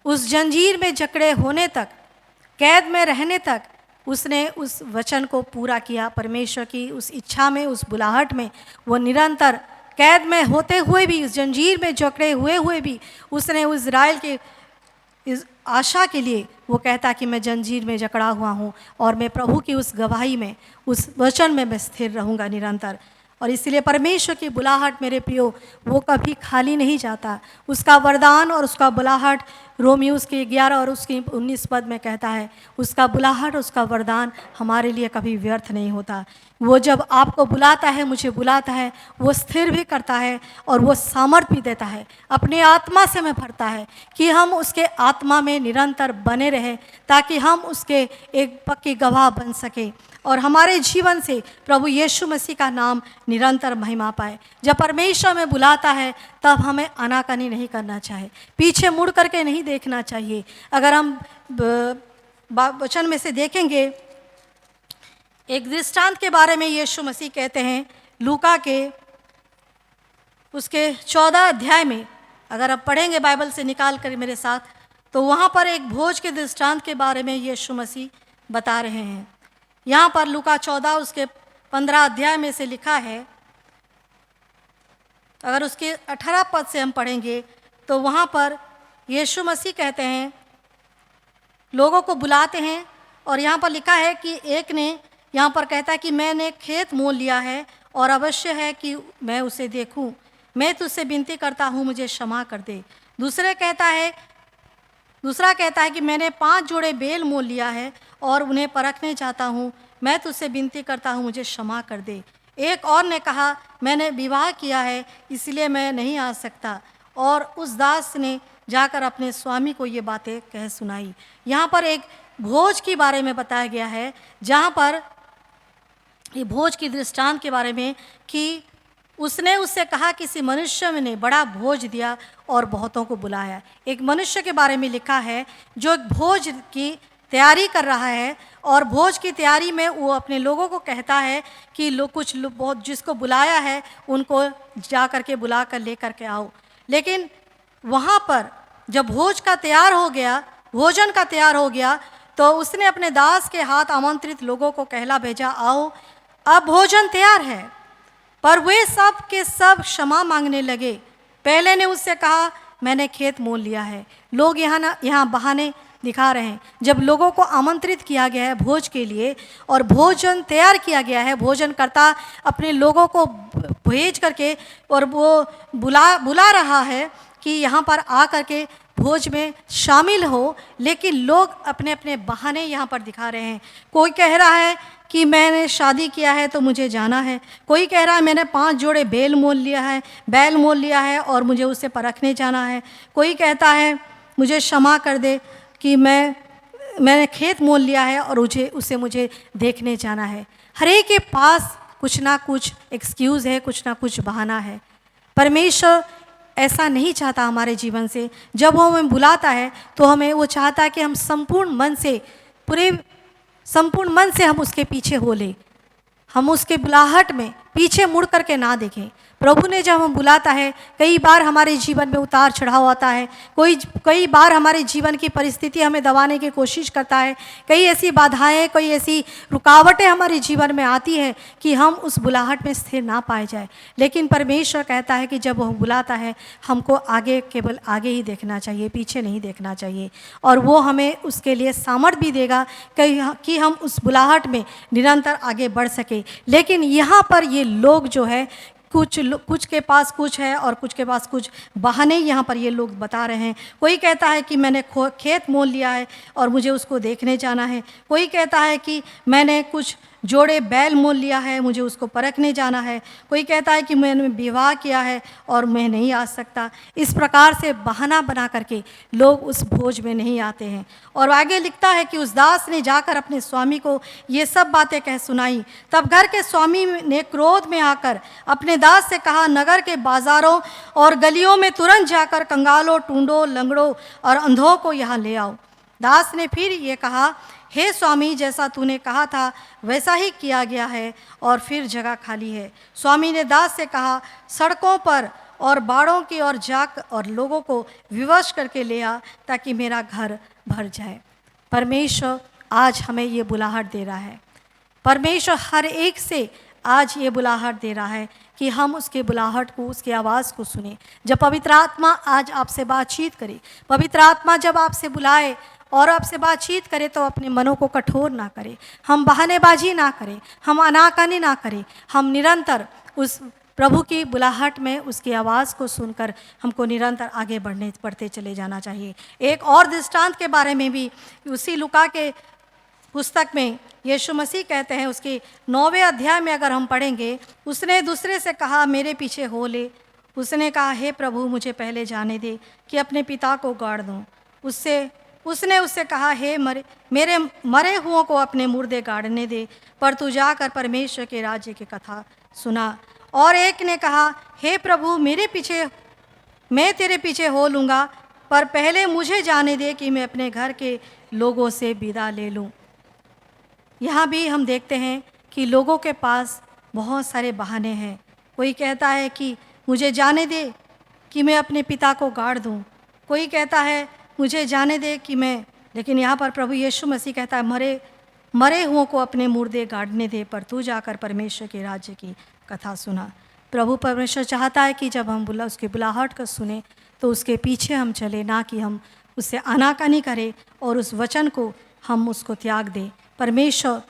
उस जंजीर में जकड़े होने तक, कैद में रहने तक उसने उस वचन को पूरा किया। परमेश्वर की उस इच्छा में, उस बुलाहट में वो निरंतर कैद में होते हुए भी, उस जंजीर में जकड़े हुए भी उसने इज़राइल के इस आशा के लिए वो कहता कि मैं जंजीर में जकड़ा हुआ हूँ और मैं प्रभु की उस गवाही में, उस वचन में मैं स्थिर रहूँगा निरंतर। और इसलिए परमेश्वर की बुलाहट मेरे प्रियो वो कभी खाली नहीं जाता। उसका वरदान और उसका बुलाहट रोमियोस के 11 और उसकी 19 पद में कहता है, उसका बुलाहट, उसका वरदान हमारे लिए कभी व्यर्थ नहीं होता। वो जब आपको बुलाता है, मुझे बुलाता है, वो स्थिर भी करता है और वो सामर्थ भी देता है, अपने आत्मा से में भरता है कि हम उसके आत्मा में निरंतर बने रहें ताकि हम उसके एक पक्की गवाह बन सकें और हमारे जीवन से प्रभु यीशु मसीह का नाम निरंतर महिमा पाए। जब परमेश्वर में बुलाता है तब हमें आनाकानी नहीं करना चाहिए, पीछे मुड़ करके नहीं देखना चाहिए। अगर हम वचन में से देखेंगे, एक दृष्टांत के बारे में यीशु मसीह कहते हैं लूका के उसके 14 अध्याय में, अगर आप पढ़ेंगे बाइबल से निकाल कर मेरे साथ, तो वहाँ पर एक भोज के दृष्टांत के बारे में यीशु मसीह बता रहे हैं। यहाँ पर लूका 14 उसके 15 अध्याय में से लिखा है, अगर उसके 18 पद से हम पढ़ेंगे तो वहाँ पर यीशु मसीह कहते हैं, लोगों को बुलाते हैं और यहाँ पर लिखा है कि एक ने यहाँ पर कहता है कि मैंने खेत मोल लिया है और अवश्य है कि मैं उसे देखूं, मैं तुझसे विनती करता हूँ मुझे क्षमा कर दे। दूसरा कहता है कि मैंने 5 जोड़े बेल मोल लिया है और उन्हें परखने चाहता हूँ, मैं तुझसे विनती करता हूँ मुझे क्षमा कर दे। एक और ने कहा मैंने विवाह किया है इसलिए मैं नहीं आ सकता, और उस दास ने जाकर अपने स्वामी को ये बातें कह सुनाई। यहाँ पर एक भोज के बारे में बताया गया है, जहाँ पर ये भोज की दृष्टांत के बारे में कि उसने उससे कहा किसी मनुष्य ने बड़ा भोज दिया और बहुतों को बुलाया। एक मनुष्य के बारे में लिखा है जो एक भोज की तैयारी कर रहा है और भोज की तैयारी में वो अपने लोगों को कहता है कि कुछ बहुत जिसको बुलाया है उनको जा कर के बुला कर ले कर के आओ। लेकिन वहाँ पर जब भोज का तैयार हो गया, भोजन का तैयार हो गया, तो उसने अपने दास के हाथ आमंत्रित लोगों को कहला भेजा, आओ अब भोजन तैयार है। पर वे सब के सब क्षमा मांगने लगे। पहले ने उससे कहा, मैंने खेत मोल लिया है। लोग यहाँ बहाने दिखा रहे हैं। जब लोगों को आमंत्रित किया गया है भोज के लिए और भोजन तैयार किया गया है, भोजन करता अपने लोगों को भेज करके और वो बुला रहा है कि यहाँ पर आ करके भोज में शामिल हो, लेकिन लोग अपने अपने बहाने यहाँ पर दिखा रहे हैं। कोई कह रहा है कि मैंने शादी किया है तो मुझे जाना है। कोई कह रहा है मैंने 5 जोड़े बैल मोल लिया है और मुझे उसे परखने जाना है। कोई कहता है मुझे क्षमा कर दे कि मैंने खेत मोल लिया है और उसे मुझे देखने जाना है। हर एक के पास कुछ ना कुछ एक्सक्यूज़ है, कुछ ना कुछ बहाना है। परमेश्वर ऐसा नहीं चाहता हमारे जीवन से। जब वो हमें बुलाता है तो हमें वो चाहता है कि हम संपूर्ण मन से हम उसके पीछे हो ले, हम उसके बुलाहट में पीछे मुड़ करके ना देखें। प्रभु ने जब हम बुलाता है, कई बार हमारे जीवन में उतार चढ़ाव आता है, कई बार हमारे जीवन की परिस्थिति हमें दबाने की कोशिश करता है, कई ऐसी बाधाएं, कई ऐसी रुकावटें हमारे जीवन में आती है कि हम उस बुलाहट में स्थिर ना पाए जाए। लेकिन परमेश्वर कहता है कि जब वह बुलाता है हमको आगे, केवल आगे ही देखना चाहिए, पीछे नहीं देखना चाहिए। और वो हमें उसके लिए सामर्थ भी देगा कि हम उस बुलाहट में निरंतर आगे बढ़ सके। लेकिन यहाँ पर ये लोग जो है, कुछ के पास कुछ है और कुछ के पास कुछ बहाने यहाँ पर ये लोग बता रहे हैं। कोई कहता है कि मैंने खेत मोल लिया है और मुझे उसको देखने जाना है। कोई कहता है कि मैंने कुछ जोड़े बैल मोल लिया है, मुझे उसको परखने जाना है। कोई कहता है कि मैंने विवाह किया है और मैं नहीं आ सकता। इस प्रकार से बहाना बना करके लोग उस भोज में नहीं आते हैं। और आगे लिखता है कि उस दास ने जाकर अपने स्वामी को ये सब बातें कह सुनाई। तब घर के स्वामी ने क्रोध में आकर अपने दास से कहा, नगर के बाजारों और गलियों में तुरंत जाकर कंगालों, टूंडों, लंगड़ों और अंधों को यहाँ ले आओ। दास ने फिर ये कहा, हे स्वामी, जैसा तूने कहा था वैसा ही किया गया है और फिर जगह खाली है। स्वामी ने दास से कहा, सड़कों पर और बाड़ों की ओर जाकर और लोगों को विवश करके ले आ, ताकि मेरा घर भर जाए। परमेश्वर आज हमें ये बुलाहट दे रहा है। परमेश्वर हर एक से आज ये बुलाहट दे रहा है कि हम उसके बुलाहट को, उसकी आवाज़ को सुने। जब पवित्र आत्मा आज आपसे बातचीत करे, पवित्र आत्मा जब आपसे बुलाए और आपसे बातचीत करे, तो अपने मनों को कठोर ना करें, हम बहानेबाजी ना करें, हम आनाकानी ना करें। हम निरंतर उस प्रभु की बुलाहट में उसकी आवाज़ को सुनकर हमको निरंतर आगे बढ़ते चले जाना चाहिए। एक और दृष्टांत के बारे में भी उसी लूका के पुस्तक में यीशु मसीह कहते हैं, उसके 9वें अध्याय में अगर हम पढ़ेंगे, उसने दूसरे से कहा, मेरे पीछे हो ले। उसने कहा, हे प्रभु, मुझे पहले जाने दे कि अपने पिता को गाड़ दूँ। उसने उससे कहा, हे मेरे मरे हुओं को अपने मुर्दे गाड़ने दे, पर तू जाकर परमेश्वर के राज्य की कथा सुना। और एक ने कहा, हे प्रभु, मैं तेरे पीछे हो लूँगा, पर पहले मुझे जाने दे कि मैं अपने घर के लोगों से विदा ले लूँ। यहाँ भी हम देखते हैं कि लोगों के पास बहुत सारे बहाने हैं। कोई कहता है कि मुझे जाने दे कि मैं अपने पिता को गाड़ दूँ। कोई कहता है मुझे जाने दे कि लेकिन यहाँ पर प्रभु यीशु मसीह कहता है, मरे हुओं को अपने मुर्दे गाड़ने दे, पर तू जाकर परमेश्वर के राज्य की कथा सुना। प्रभु परमेश्वर चाहता है कि जब हम उसकी बुलाहट को सुने तो उसके पीछे हम चले, ना कि हम उससे आनाकानी करें और उस वचन को हम उसको त्याग दें। परमेश्वर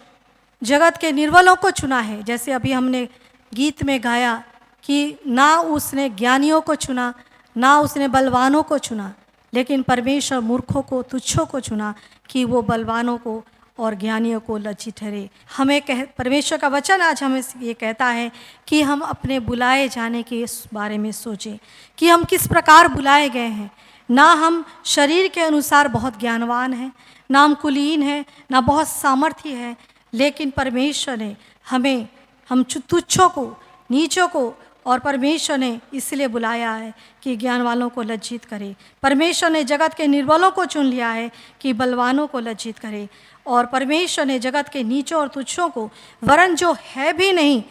जगत के निर्बलों को चुना है, जैसे अभी हमने गीत में गाया कि ना उसने ज्ञानियों को चुना, ना उसने बलवानों को चुना, लेकिन परमेश्वर मूर्खों को, तुच्छों को चुना कि वो बलवानों को और ज्ञानियों को लज्जित ठहरे। परमेश्वर का वचन आज हमें ये कहता है कि हम अपने बुलाए जाने के इस बारे में सोचें कि हम किस प्रकार बुलाए गए हैं। ना हम शरीर के अनुसार बहुत ज्ञानवान हैं, ना हम कुलीन हैं, ना बहुत सामर्थ्य है, लेकिन परमेश्वर ने हम तुच्छों को, नीचों को, और परमेश्वर ने इसलिए बुलाया है कि ज्ञान वालों को लज्जित करे। परमेश्वर ने जगत के निर्बलों को चुन लिया है कि बलवानों को लज्जित करे। और परमेश्वर ने जगत के नीचों और तुच्छों को, वरन जो है भी नहीं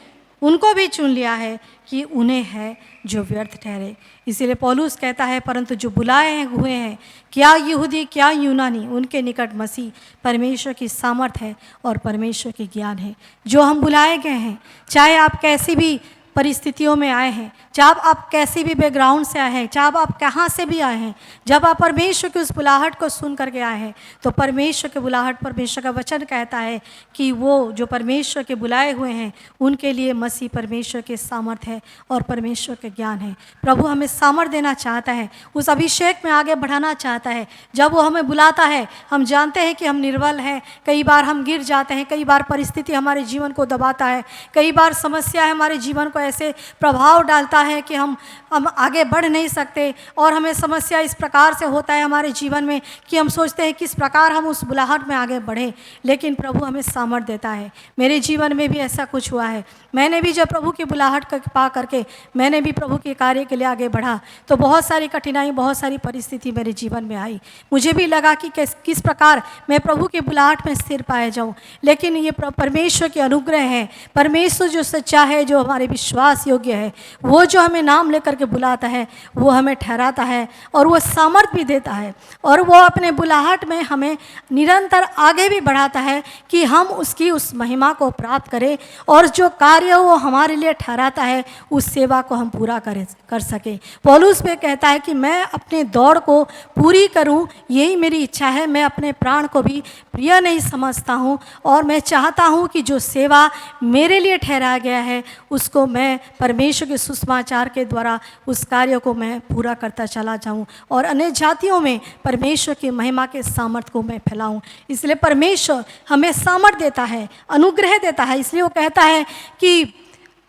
उनको भी चुन लिया है कि उन्हें है जो व्यर्थ ठहरे। इसीलिए पौलुस कहता है, परंतु जो बुलाए हुए हैं, क्या यहूदी क्या यूनानी, उनके निकट मसीह परमेश्वर की सामर्थ है और परमेश्वर के ज्ञान है। जो हम बुलाए गए हैं, चाहे आप कैसी भी परिस्थितियों में आए हैं, चाहे आप कैसी भी बैकग्राउंड से आए हैं, चाहे आप कहाँ से भी आए हैं, जब आप परमेश्वर की उस बुलाहट को सुन करके आए हैं, तो परमेश्वर के बुलाहट, परमेश्वर का वचन कहता है कि वो जो परमेश्वर के बुलाए हुए हैं उनके लिए मसीह परमेश्वर के सामर्थ है और परमेश्वर के ज्ञान है। प्रभु हमें सामर्थ देना चाहता है, उस अभिषेक में आगे बढ़ाना चाहता है। जब वो हमें बुलाता है, हम जानते हैं कि हम निर्बल हैं, कई बार हम गिर जाते हैं, कई बार परिस्थिति हमारे जीवन को दबाता है, कई बार समस्या हमारे जीवन को ऐसे प्रभाव डालता है कि हम आगे बढ़ नहीं सकते, और हमें समस्या इस प्रकार से होता है हमारे जीवन में कि हम सोचते हैं किस प्रकार हम उस बुलाहट में आगे बढ़ें। लेकिन प्रभु हमें सामर्थ देता है। मेरे जीवन में भी ऐसा कुछ हुआ है। मैंने भी जब प्रभु की बुलाहट पा करके मैंने भी प्रभु के कार्य के लिए आगे बढ़ा, तो बहुत सारी कठिनाई, बहुत सारी परिस्थिति मेरे जीवन में आई। मुझे भी लगा कि किस प्रकार मैं प्रभु की बुलाहट में स्थिर पाए जाऊँ। लेकिन ये परमेश्वर के अनुग्रह है। परमेश्वर जो सच्चा है, जो हमारे विश्वास योग्य है, वो जो हमें नाम लेकर के बुलाता है, वो हमें ठहराता है और वो सामर्थ भी देता है, और वो अपने बुलाहट में हमें निरंतर आगे भी बढ़ाता है कि हम उसकी उस महिमा को प्राप्त करें, और जो कार्य वो हमारे लिए ठहराता है उस सेवा को हम पूरा कर सकें। पौलुस में कहता है कि मैं अपने दौड़ को पूरी करूं, यही मेरी इच्छा है। मैं अपने प्राण को भी प्रिय नहीं समझता हूं, और मैं चाहता हूं कि जो सेवा मेरे लिए ठहराया गया है उसको मैं परमेश्वर के सुसमाचार के द्वारा उस कार्य को मैं पूरा करता चला जाऊं, और अन्य जातियों में परमेश्वर की महिमा के सामर्थ को मैं फैलाऊं। इसलिए परमेश्वर हमें सामर्थ देता है, अनुग्रह देता है। इसलिए वो कहता है कि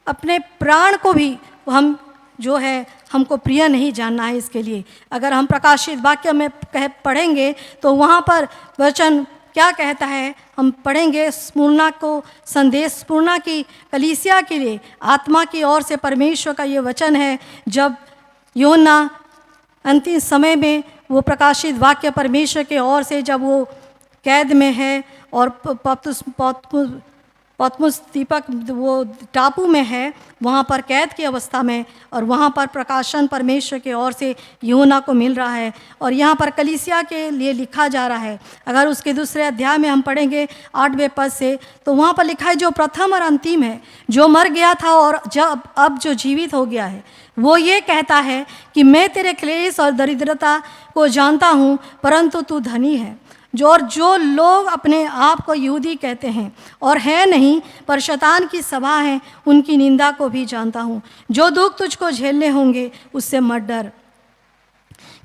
अपने प्राण को भी हम जो है हमको प्रिय नहीं जानना है। इसके लिए अगर हम प्रकाशित वाक्य में पढ़ेंगे तो वहाँ पर वचन क्या कहता है, हम पढ़ेंगे स्मुरना को संदेश, स्मुरना की कलीसिया के लिए आत्मा की ओर से परमेश्वर का ये वचन है। जब यूहन्ना अंतिम समय में वो प्रकाशित वाक्य परमेश्वर के ओर से, जब वो कैद में है और पतमुस दीपक वो टापू में है, वहाँ पर कैद की अवस्था में, और वहाँ पर प्रकाशन परमेश्वर के ओर से यूहन्ना को मिल रहा है, और यहाँ पर कलीसिया के लिए लिखा जा रहा है। अगर उसके दूसरे अध्याय में हम पढ़ेंगे 8वें पद से, तो वहाँ पर लिखा है, जो प्रथम और अंतिम है, जो मर गया था और जब अब जो जीवित हो गया है, वो ये कहता है कि मैं तेरे क्लेश और दरिद्रता को जानता हूँ, परंतु तू धनी है। जो लोग अपने आप को यहूदी कहते हैं और है नहीं, पर शैतान की सभा है, उनकी निंदा को भी जानता हूँ। जो दुख तुझको झेलने होंगे उससे मत डर,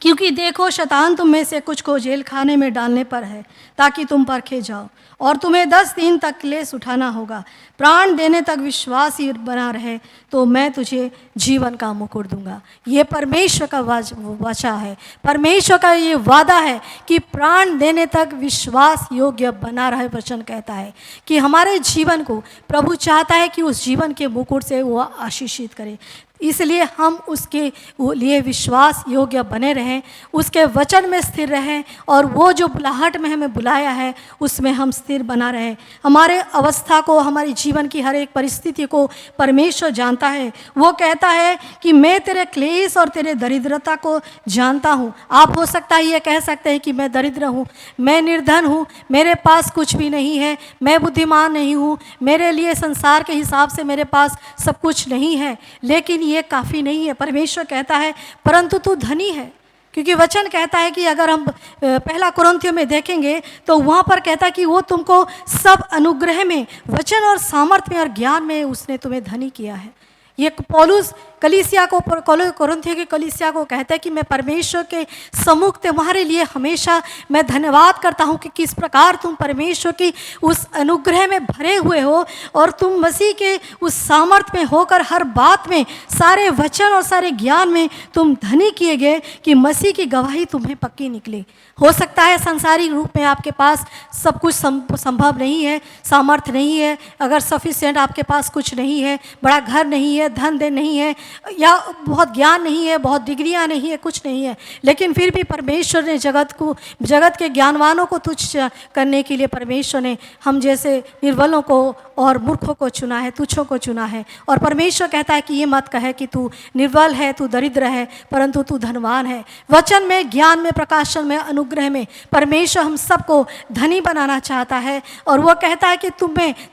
क्योंकि देखो शैतान तुम में से कुछ को जेल खाने में डालने पर है, ताकि तुम परखे जाओ, और तुम्हें 10 दिन तक क्लेश उठाना होगा। प्राण देने तक विश्वास ही बना रहे तो मैं तुझे जीवन का मुकुट दूंगा। ये परमेश्वर का वचन है, परमेश्वर का ये वादा है कि प्राण देने तक विश्वास योग्य बना रहे। वचन कहता है कि हमारे जीवन को प्रभु चाहता है कि उस जीवन के मुकुट से वो आशीषित करे। इसलिए हम उसके लिए विश्वास योग्य बने रहें, उसके वचन में स्थिर रहें, और वो जो बुलाहट में हमें बुलाया है उसमें हम स्थिर बना रहें। हमारे अवस्था को, हमारे जीवन की हर एक परिस्थिति को परमेश्वर जानता है। वो कहता है कि मैं तेरे क्लेश और तेरे दरिद्रता को जानता हूँ। आप हो सकता है ये कह सकते हैं कि मैं दरिद्र हूँ, मैं निर्धन हूँ, मेरे पास कुछ भी नहीं है, मैं बुद्धिमान नहीं हूँ, मेरे लिए संसार के हिसाब से मेरे पास सब कुछ नहीं है। लेकिन ये काफ़ी नहीं है। परमेश्वर कहता है परंतु तू धनी है, क्योंकि वचन कहता है कि अगर हम पहला कुरिन्थियों में देखेंगे तो वहाँ पर कहता है कि वो तुमको सब अनुग्रह में, वचन और सामर्थ्य में और ज्ञान में उसने तुम्हें धनी किया है। ये पौलुस कलीसिया को, कुरिन्थियों की कलीसिया को कहता है कि मैं परमेश्वर के सम्मुख तुम्हारे लिए हमेशा मैं धन्यवाद करता हूँ कि किस प्रकार तुम परमेश्वर की उस अनुग्रह में भरे हुए हो, और तुम मसीह के उस सामर्थ्य में होकर हर बात में, सारे वचन और सारे ज्ञान में तुम धनी किए गए कि मसीह की गवाही तुम्हें पक्की निकले। हो सकता है सांसारिक रूप में आपके पास सब कुछ संभव नहीं है, सामर्थ्य नहीं है, अगर सफिशिएंट आपके पास कुछ नहीं है, बड़ा घर नहीं है, धन दे नहीं है, या बहुत ज्ञान नहीं है, बहुत डिग्रियां नहीं है, कुछ नहीं है, लेकिन फिर भी परमेश्वर ने जगत के ज्ञानवानों को तुच्छ करने के लिए परमेश्वर ने हम जैसे निर्बलों को और मूर्खों को चुना है, तुच्छों को चुना है। और परमेश्वर कहता है कि ये मत कहे कि तू निर्बल है, तू दरिद्र है, परंतु तू धनवान है। वचन में, ज्ञान में, प्रकाशन में, अनुग्रह में परमेश्वर हम सबको धनी बनाना चाहता है। और वो कहता है कि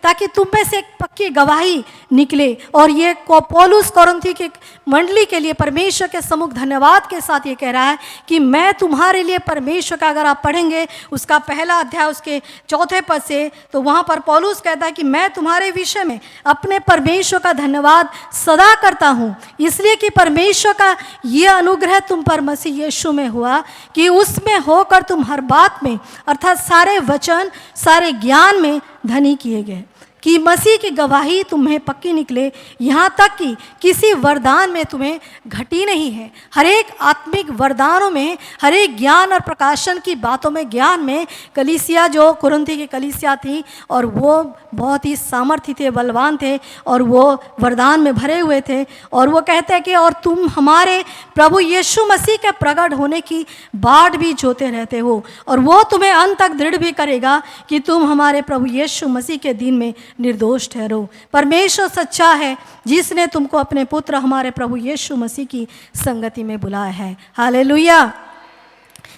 ताकि तुम में से एक पक्की गवाही निकले। और ये पौलुस कोरिन्थी की मंडली के लिए परमेश्वर के सम्मुख धन्यवाद के साथ ये कह रहा है कि मैं तुम्हारे लिए परमेश्वर का, अगर आप पढ़ेंगे उसका पहला अध्याय उसके 4 पद से, तो वहाँ पर पौलुस कहता है कि मैं तुम्हारे विषय में अपने परमेश्वर का धन्यवाद सदा करता हूँ, इसलिए कि परमेश्वर का ये अनुग्रह तुम पर मसीह यीशु में हुआ कि उसमें होकर तुम हर बात में अर्थात सारे वचन, सारे ज्ञान में धनी किए गए, कि मसीह की गवाही तुम्हें पक्की निकले, यहाँ तक कि किसी वरदान में तुम्हें घटी नहीं है। हर एक आत्मिक वरदानों में, हर एक ज्ञान और प्रकाशन की बातों में, ज्ञान में कलीसिया जो कुरिन्थी की कलीसिया थी, और वो बहुत ही सामर्थी थे, बलवान थे, और वो वरदान में भरे हुए थे। और वो कहते हैं कि और तुम हमारे प्रभु यीशु मसीह के प्रकट होने की बाट भी जोते रहते हो, और वो तुम्हें अंत तक दृढ़ भी करेगा कि तुम हमारे प्रभु यीशु मसीह के दिन में निर्दोष ठहरो। परमेश्वर सच्चा है जिसने तुमको अपने पुत्र हमारे प्रभु यीशु मसीह की संगति में बुलाया है। हालेलुया,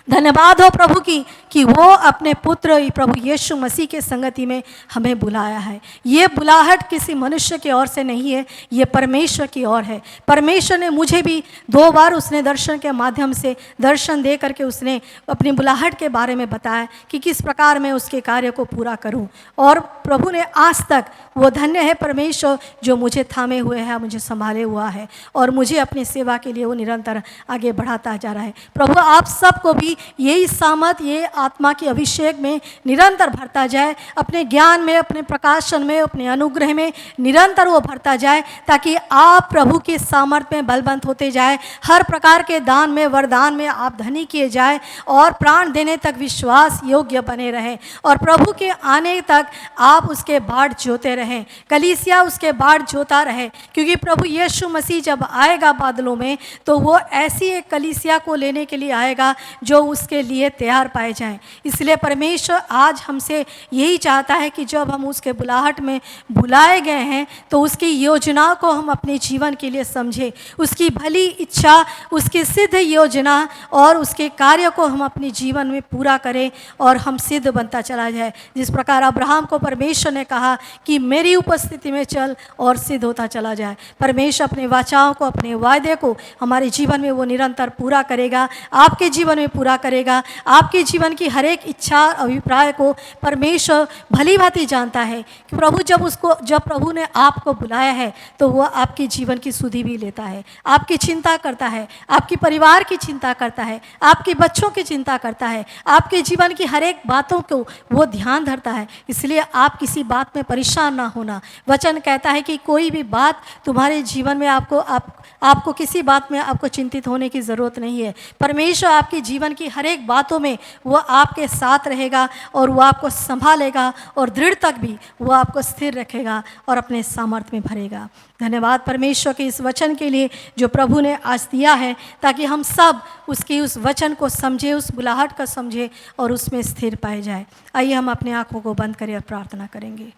धन्यवाद हो प्रभु की कि वो अपने पुत्र प्रभु यीशु मसीह के संगति में हमें बुलाया है। ये बुलाहट किसी मनुष्य की ओर से नहीं है, ये परमेश्वर की ओर है। परमेश्वर ने मुझे भी 2 बार उसने दर्शन के माध्यम से दर्शन दे करके उसने अपनी बुलाहट के बारे में बताया कि किस प्रकार मैं उसके कार्य को पूरा करूं। और प्रभु ने आज तक, वो धन्य है परमेश्वर जो मुझे थामे हुए है, मुझे संभाले हुआ है, और मुझे अपनी सेवा के लिए वो निरंतर आगे बढ़ाता जा रहा है। प्रभु आप सबको भी यही सामर्थ, ये आत्मा के अभिषेक में निरंतर भरता जाए, अपने ज्ञान में, अपने प्रकाशन में, अपने अनुग्रह में निरंतर वो भरता जाए, ताकि आप प्रभु के सामर्थ में बलवंत होते जाए, हर प्रकार के दान में, वरदान में आप धनी किए जाए, और प्राण देने तक विश्वास योग्य बने रहे, और प्रभु के आने तक आप उसके बाट जोते रहें, कलीसिया उसके बाट जोता रहे। क्योंकि प्रभु यीशु मसीह जब आएगा बादलों में, तो वो ऐसी एक कलीसिया को लेने के लिए आएगा जो उसके लिए तैयार पाए जाएं। इसलिए परमेश्वर आज हमसे यही चाहता है कि जब हम उसके बुलाहट में बुलाए गए हैं, तो उसकी योजना को हम अपने जीवन के लिए समझें, उसकी भली इच्छा, उसकी सिद्ध योजना और उसके कार्य को हम अपने जीवन में पूरा करें, और हम सिद्ध बनता चला जाए। जिस प्रकार अब्राहम को परमेश्वर ने कहा कि मेरी उपस्थिति में चल और सिद्ध होता चला जाए। परमेश्वर अपने वाचाओं को, अपने वायदे को हमारे जीवन में वो निरंतर पूरा करेगा, आपके जीवन में पूरा करेगा। आपके जीवन की हर एक इच्छा, अभिप्राय को परमेश्वर भली भांति जानता है कि प्रभु जब प्रभु ने आपको बुलाया है, तो वह आपके जीवन की सुधि भी लेता है, आपकी चिंता करता है, आपके परिवार की चिंता करता है, आपके बच्चों की चिंता करता है, आपके जीवन की हर एक बातों को वो ध्यान धरता है। इसलिए आप किसी बात में परेशान ना होना। वचन कहता है कि कोई भी बात तुम्हारे जीवन में आपको किसी बात में आपको चिंतित होने की ज़रूरत नहीं है। परमेश्वर आपके जीवन की हर एक बातों में वो आपके साथ रहेगा, और वो आपको संभालेगा, और दृढ़ तक भी वो आपको स्थिर रखेगा और अपने सामर्थ्य में भरेगा। धन्यवाद परमेश्वर के इस वचन के लिए जो प्रभु ने आज दिया है, ताकि हम सब उसकी उस वचन को समझे, उस बुलाहट को समझे और उसमें स्थिर पाए जाए। आइए हम अपने आँखों को बंद करें और प्रार्थना करेंगे।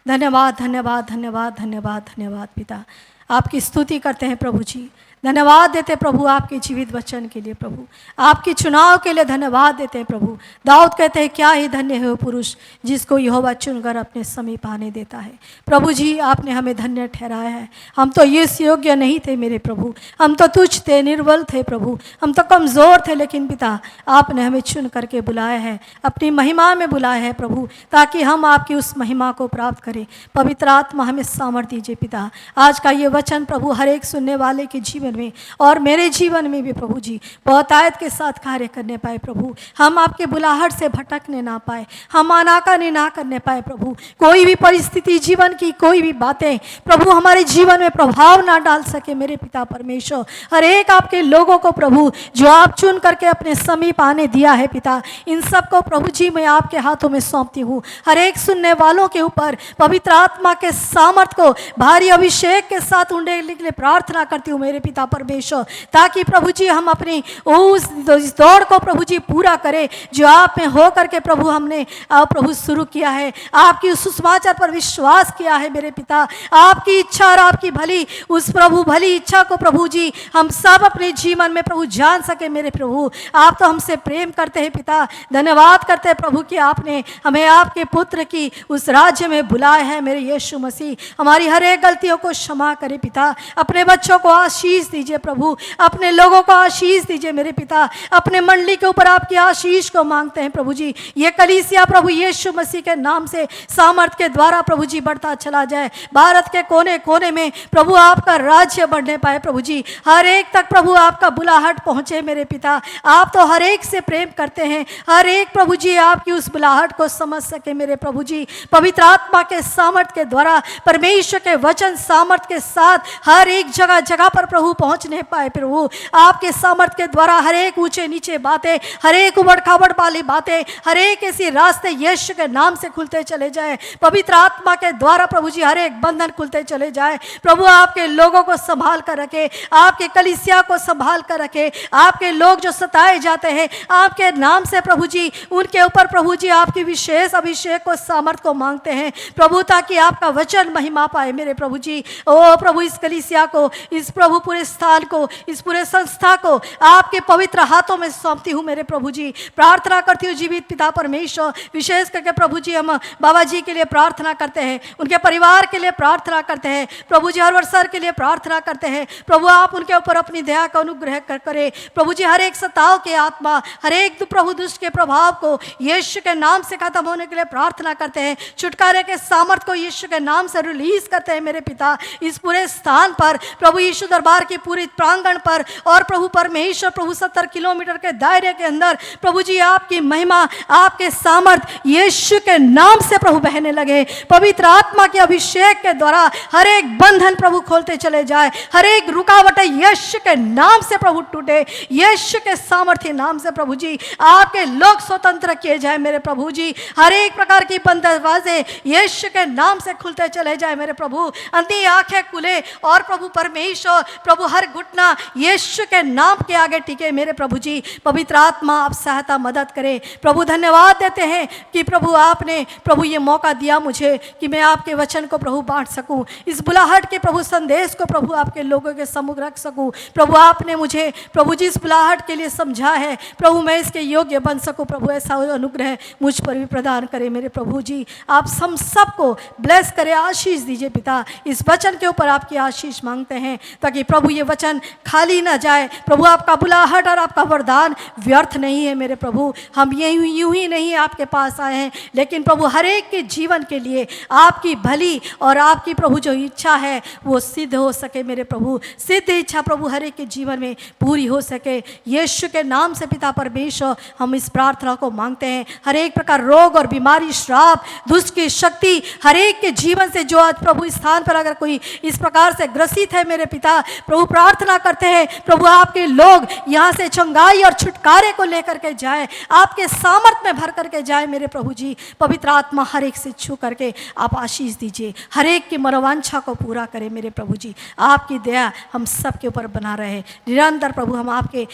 धन्यवाद, धन्यवाद, धन्यवाद, धन्यवाद, धन्यवाद पिता, आपकी स्तुति करते हैं प्रभु जी। धन्यवाद देते प्रभु आपके जीवित वचन के लिए, प्रभु आपके चुनाव के लिए धन्यवाद देते हैं प्रभु। दाऊद कहते हैं क्या ही धन्य है वो पुरुष जिसको यहोवा चुनकर अपने समीप आने देता है। प्रभु जी आपने हमें धन्य ठहराया है। हम तो इस योग्य नहीं थे मेरे प्रभु, हम तो तुच्छ थे, निर्बल थे प्रभु, हम तो कमज़ोर थे, लेकिन पिता आपने हमें चुन करके बुलाया है, अपनी महिमा में बुलाया है प्रभु, ताकि हम आपकी उस महिमा को प्राप्त करें। पवित्र आत्मा हमें सामर्थ्य दीजिए पिता। आज का ये वचन प्रभु हर एक सुनने वाले के जीवन में और मेरे जीवन में भी प्रभु जी बहुतायत के साथ कार्य करने पाए प्रभु। हम आपके बुलाहट से भटकने ना पाए, हम आनाकानी ना करने पाए प्रभु। कोई भी परिस्थिति, जीवन की कोई भी बातें प्रभु हमारे जीवन में प्रभाव ना डाल सके मेरे पिता परमेश्वर। हर एक आपके लोगों को प्रभु जो आप चुन करके अपने समीप आने दिया है पिता, इन सबको प्रभु जी मैं आपके हाथों में सौंपती हूँ। हर एक सुनने वालों के ऊपर पवित्र आत्मा के सामर्थ को भारी अभिषेक के साथ ढूंढने के लिए प्रार्थना करती हूँ मेरे पिता परमेश्वर, ताकि प्रभु जी हम अपनी उस दौड़ को प्रभु जी पूरा करें जो आप में हो करके प्रभु हमने प्रभु शुरू किया है। आपकी उस सुसमाचार पर विश्वास किया है मेरे पिता, आपकी इच्छा और आपकी भली उस प्रभु भली इच्छा को प्रभु जी हम सब अपने जीवन में प्रभु जान सके मेरे प्रभु। आप तो हमसे प्रेम करते हैं पिता, धन्यवाद करते हैं प्रभु कि आपने हमें आपके पुत्र की उस राज्य में बुलाया है मेरे यीशु मसीह। हमारी हर एक गलतियों को क्षमा करे पिता, अपने बच्चों को आशीष दीजिए प्रभु, अपने लोगों को आशीष दीजिए मेरे पिता, अपने मंडली के ऊपर आपकी आशीष को मांगते हैं प्रभु जी। ये कलीसिया प्रभु यीशु मसीह के नाम से सामर्थ के द्वारा प्रभु जी बढ़ता चला जाए, भारत के कोने कोने में प्रभु आपका राज्य बढ़ने पाए प्रभु जी, हर एक तक प्रभु आपका बुलाहट पहुंचे मेरे पिता। आप तो हर एक से प्रेम करते हैं, हर एक प्रभु जी आपकी उस बुलाहट को समझ सके मेरे प्रभु जी। पवित्र आत्मा के सामर्थ के द्वारा, परमेश्वर के वचन सामर्थ के साथ हर एक जगह जगह पर प्रभु पहुंचने पाए प्रभु। आपके सामर्थ के द्वारा हर एक ऊंचे नीचे बातें, हर एक उबड़ खाबड़ वाली बातें, हर एक ऐसी रास्ते यीशु के नाम से खुलते चले जाए। पवित्र आत्मा के द्वारा प्रभु जी हर एक बंधन खुलते चले जाए प्रभु। आपके लोगों को संभाल कर रखे, आपके कलीसिया को संभाल कर रखे, आपके लोग जो सताए जाते हैं आपके नाम से प्रभु जी, उनके ऊपर प्रभु जी आपकी विशेष अभिषेक को सामर्थ को मांगते हैं प्रभु, ताकि आपका वचन महिमा पाए मेरे प्रभु जी। ओ प्रभु इस कलीसिया को, इस प्रभु पूरे स्थान को, इस पूरे संस्था को आपके पवित्र हाथों में सौंपती हूँ मेरे प्रभु जी। प्रार्थना करती हूँ जीवित पिता परमेश्वर, विशेष करके प्रभु जी हम बाबा जी के लिए प्रार्थना करते हैं, उनके परिवार के लिए प्रार्थना करते हैं प्रभु जी, हर सर के लिए प्रार्थना करते हैं प्रभु। आप उनके ऊपर अपनी दया का अनुग्रह करें प्रभु जी। हर एक सताव के आत्मा, हर एक प्रभु दुष्ट के प्रभाव को यीशु के नाम से खत्म होने के लिए प्रार्थना करते हैं। छुटकारे के सामर्थ को यीशु के नाम से रिलीज करते हैं मेरे पिता। इस पूरे स्थान पर प्रभु यीशु दरबार की पूरी प्रांगण पर और प्रभु परमेश्वर प्रभु 70 किलोमीटर के दायरे के अंदर प्रभु जी आपकी महिमा, आपके सामर्थ यीशु के नाम से प्रभु बहने लगे। पवित्र आत्मा के अभिषेक के द्वारा हर एक बंधन प्रभु खोलते चले जाए, हर एक रुकावटें यीशु के नाम से प्रभु टूटे, यीशु के सामर्थ्य नाम से प्रभु जी आपके लोग स्वतंत्र किए जाए मेरे प्रभु जी। हर एक प्रकार की बंद दरवाजे यीशु के नाम से खुलते चले जाए मेरे प्रभु। अंधी आंखें खुले और प्रभु परमेश्वर प्रभु हर घुटना यीशु के नाम के आगे टिके मेरे प्रभु जी। पवित्र आत्मा आप सहायता मदद करें प्रभु। धन्यवाद देते हैं कि प्रभु आपने प्रभु ये मौका दिया मुझे कि मैं आपके वचन को प्रभु बांट सकूं, इस बुलाहट के प्रभु संदेश को प्रभु आपके लोगों के सम्मुख रख सकूं प्रभु। आपने मुझे प्रभु जी इस बुलाहट के लिए समझा है प्रभु, मैं इसके योग्य बन सकूं प्रभु। ऐसा अनुग्रह मुझ पर भी प्रदान करें मेरे प्रभु जी। आप हम सबको ब्लेस करें, आशीष दीजिए पिता। इस वचन के ऊपर आपकी आशीष मांगते हैं ताकि प्रभु ये वचन खाली ना जाए प्रभु। आपका बुलाहट और आपका वरदान व्यर्थ नहीं है मेरे प्रभु। हम यूं ही नहीं आपके पास आए हैं, लेकिन प्रभु हर एक के जीवन के लिए आपकी भली और आपकी प्रभु जो इच्छा है वो सिद्ध हो सके मेरे प्रभु। सिद्ध इच्छा प्रभु हर एक के जीवन में पूरी हो सके यीशु के नाम से पिता परमेश्वर हम इस प्रार्थना को मांगते हैं। हर एक प्रकार रोग और बीमारी, श्राप, दुष्ट की शक्ति हर एक के जीवन से जो आज प्रभु इस स्थान पर अगर कोई इस प्रकार से ग्रसित है मेरे पिता प्रभु, प्रार्थना करते हैं प्रभु आपके लोग यहाँ से चंगाई और छुटकारे को लेकर के जाए, आपके सामर्थ में भर करके जाए मेरे प्रभु जी। पवित्र आत्मा हर एक से छू करके आप आशीष दीजिए, हर एक की मनोवांछा को पूरा करें मेरे प्रभु जी। आपकी दया हम सब के ऊपर बना रहे निरंतर प्रभु। हम आपके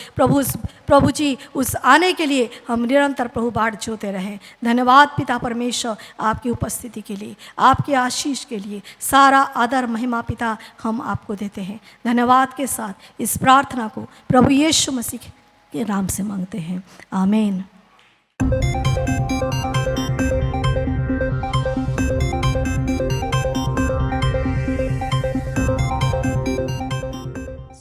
प्रभु जी उस आने के लिए हम निरंतर प्रभु बाट जोते रहें। धन्यवाद पिता परमेश्वर आपकी उपस्थिति के लिए, आपकी आशीष के लिए। सारा आदर महिमा पिता हम आपको देते हैं। धन्यवाद के साथ इस प्रार्थना को प्रभु यीशु मसीह के नाम से मांगते हैं, आमीन।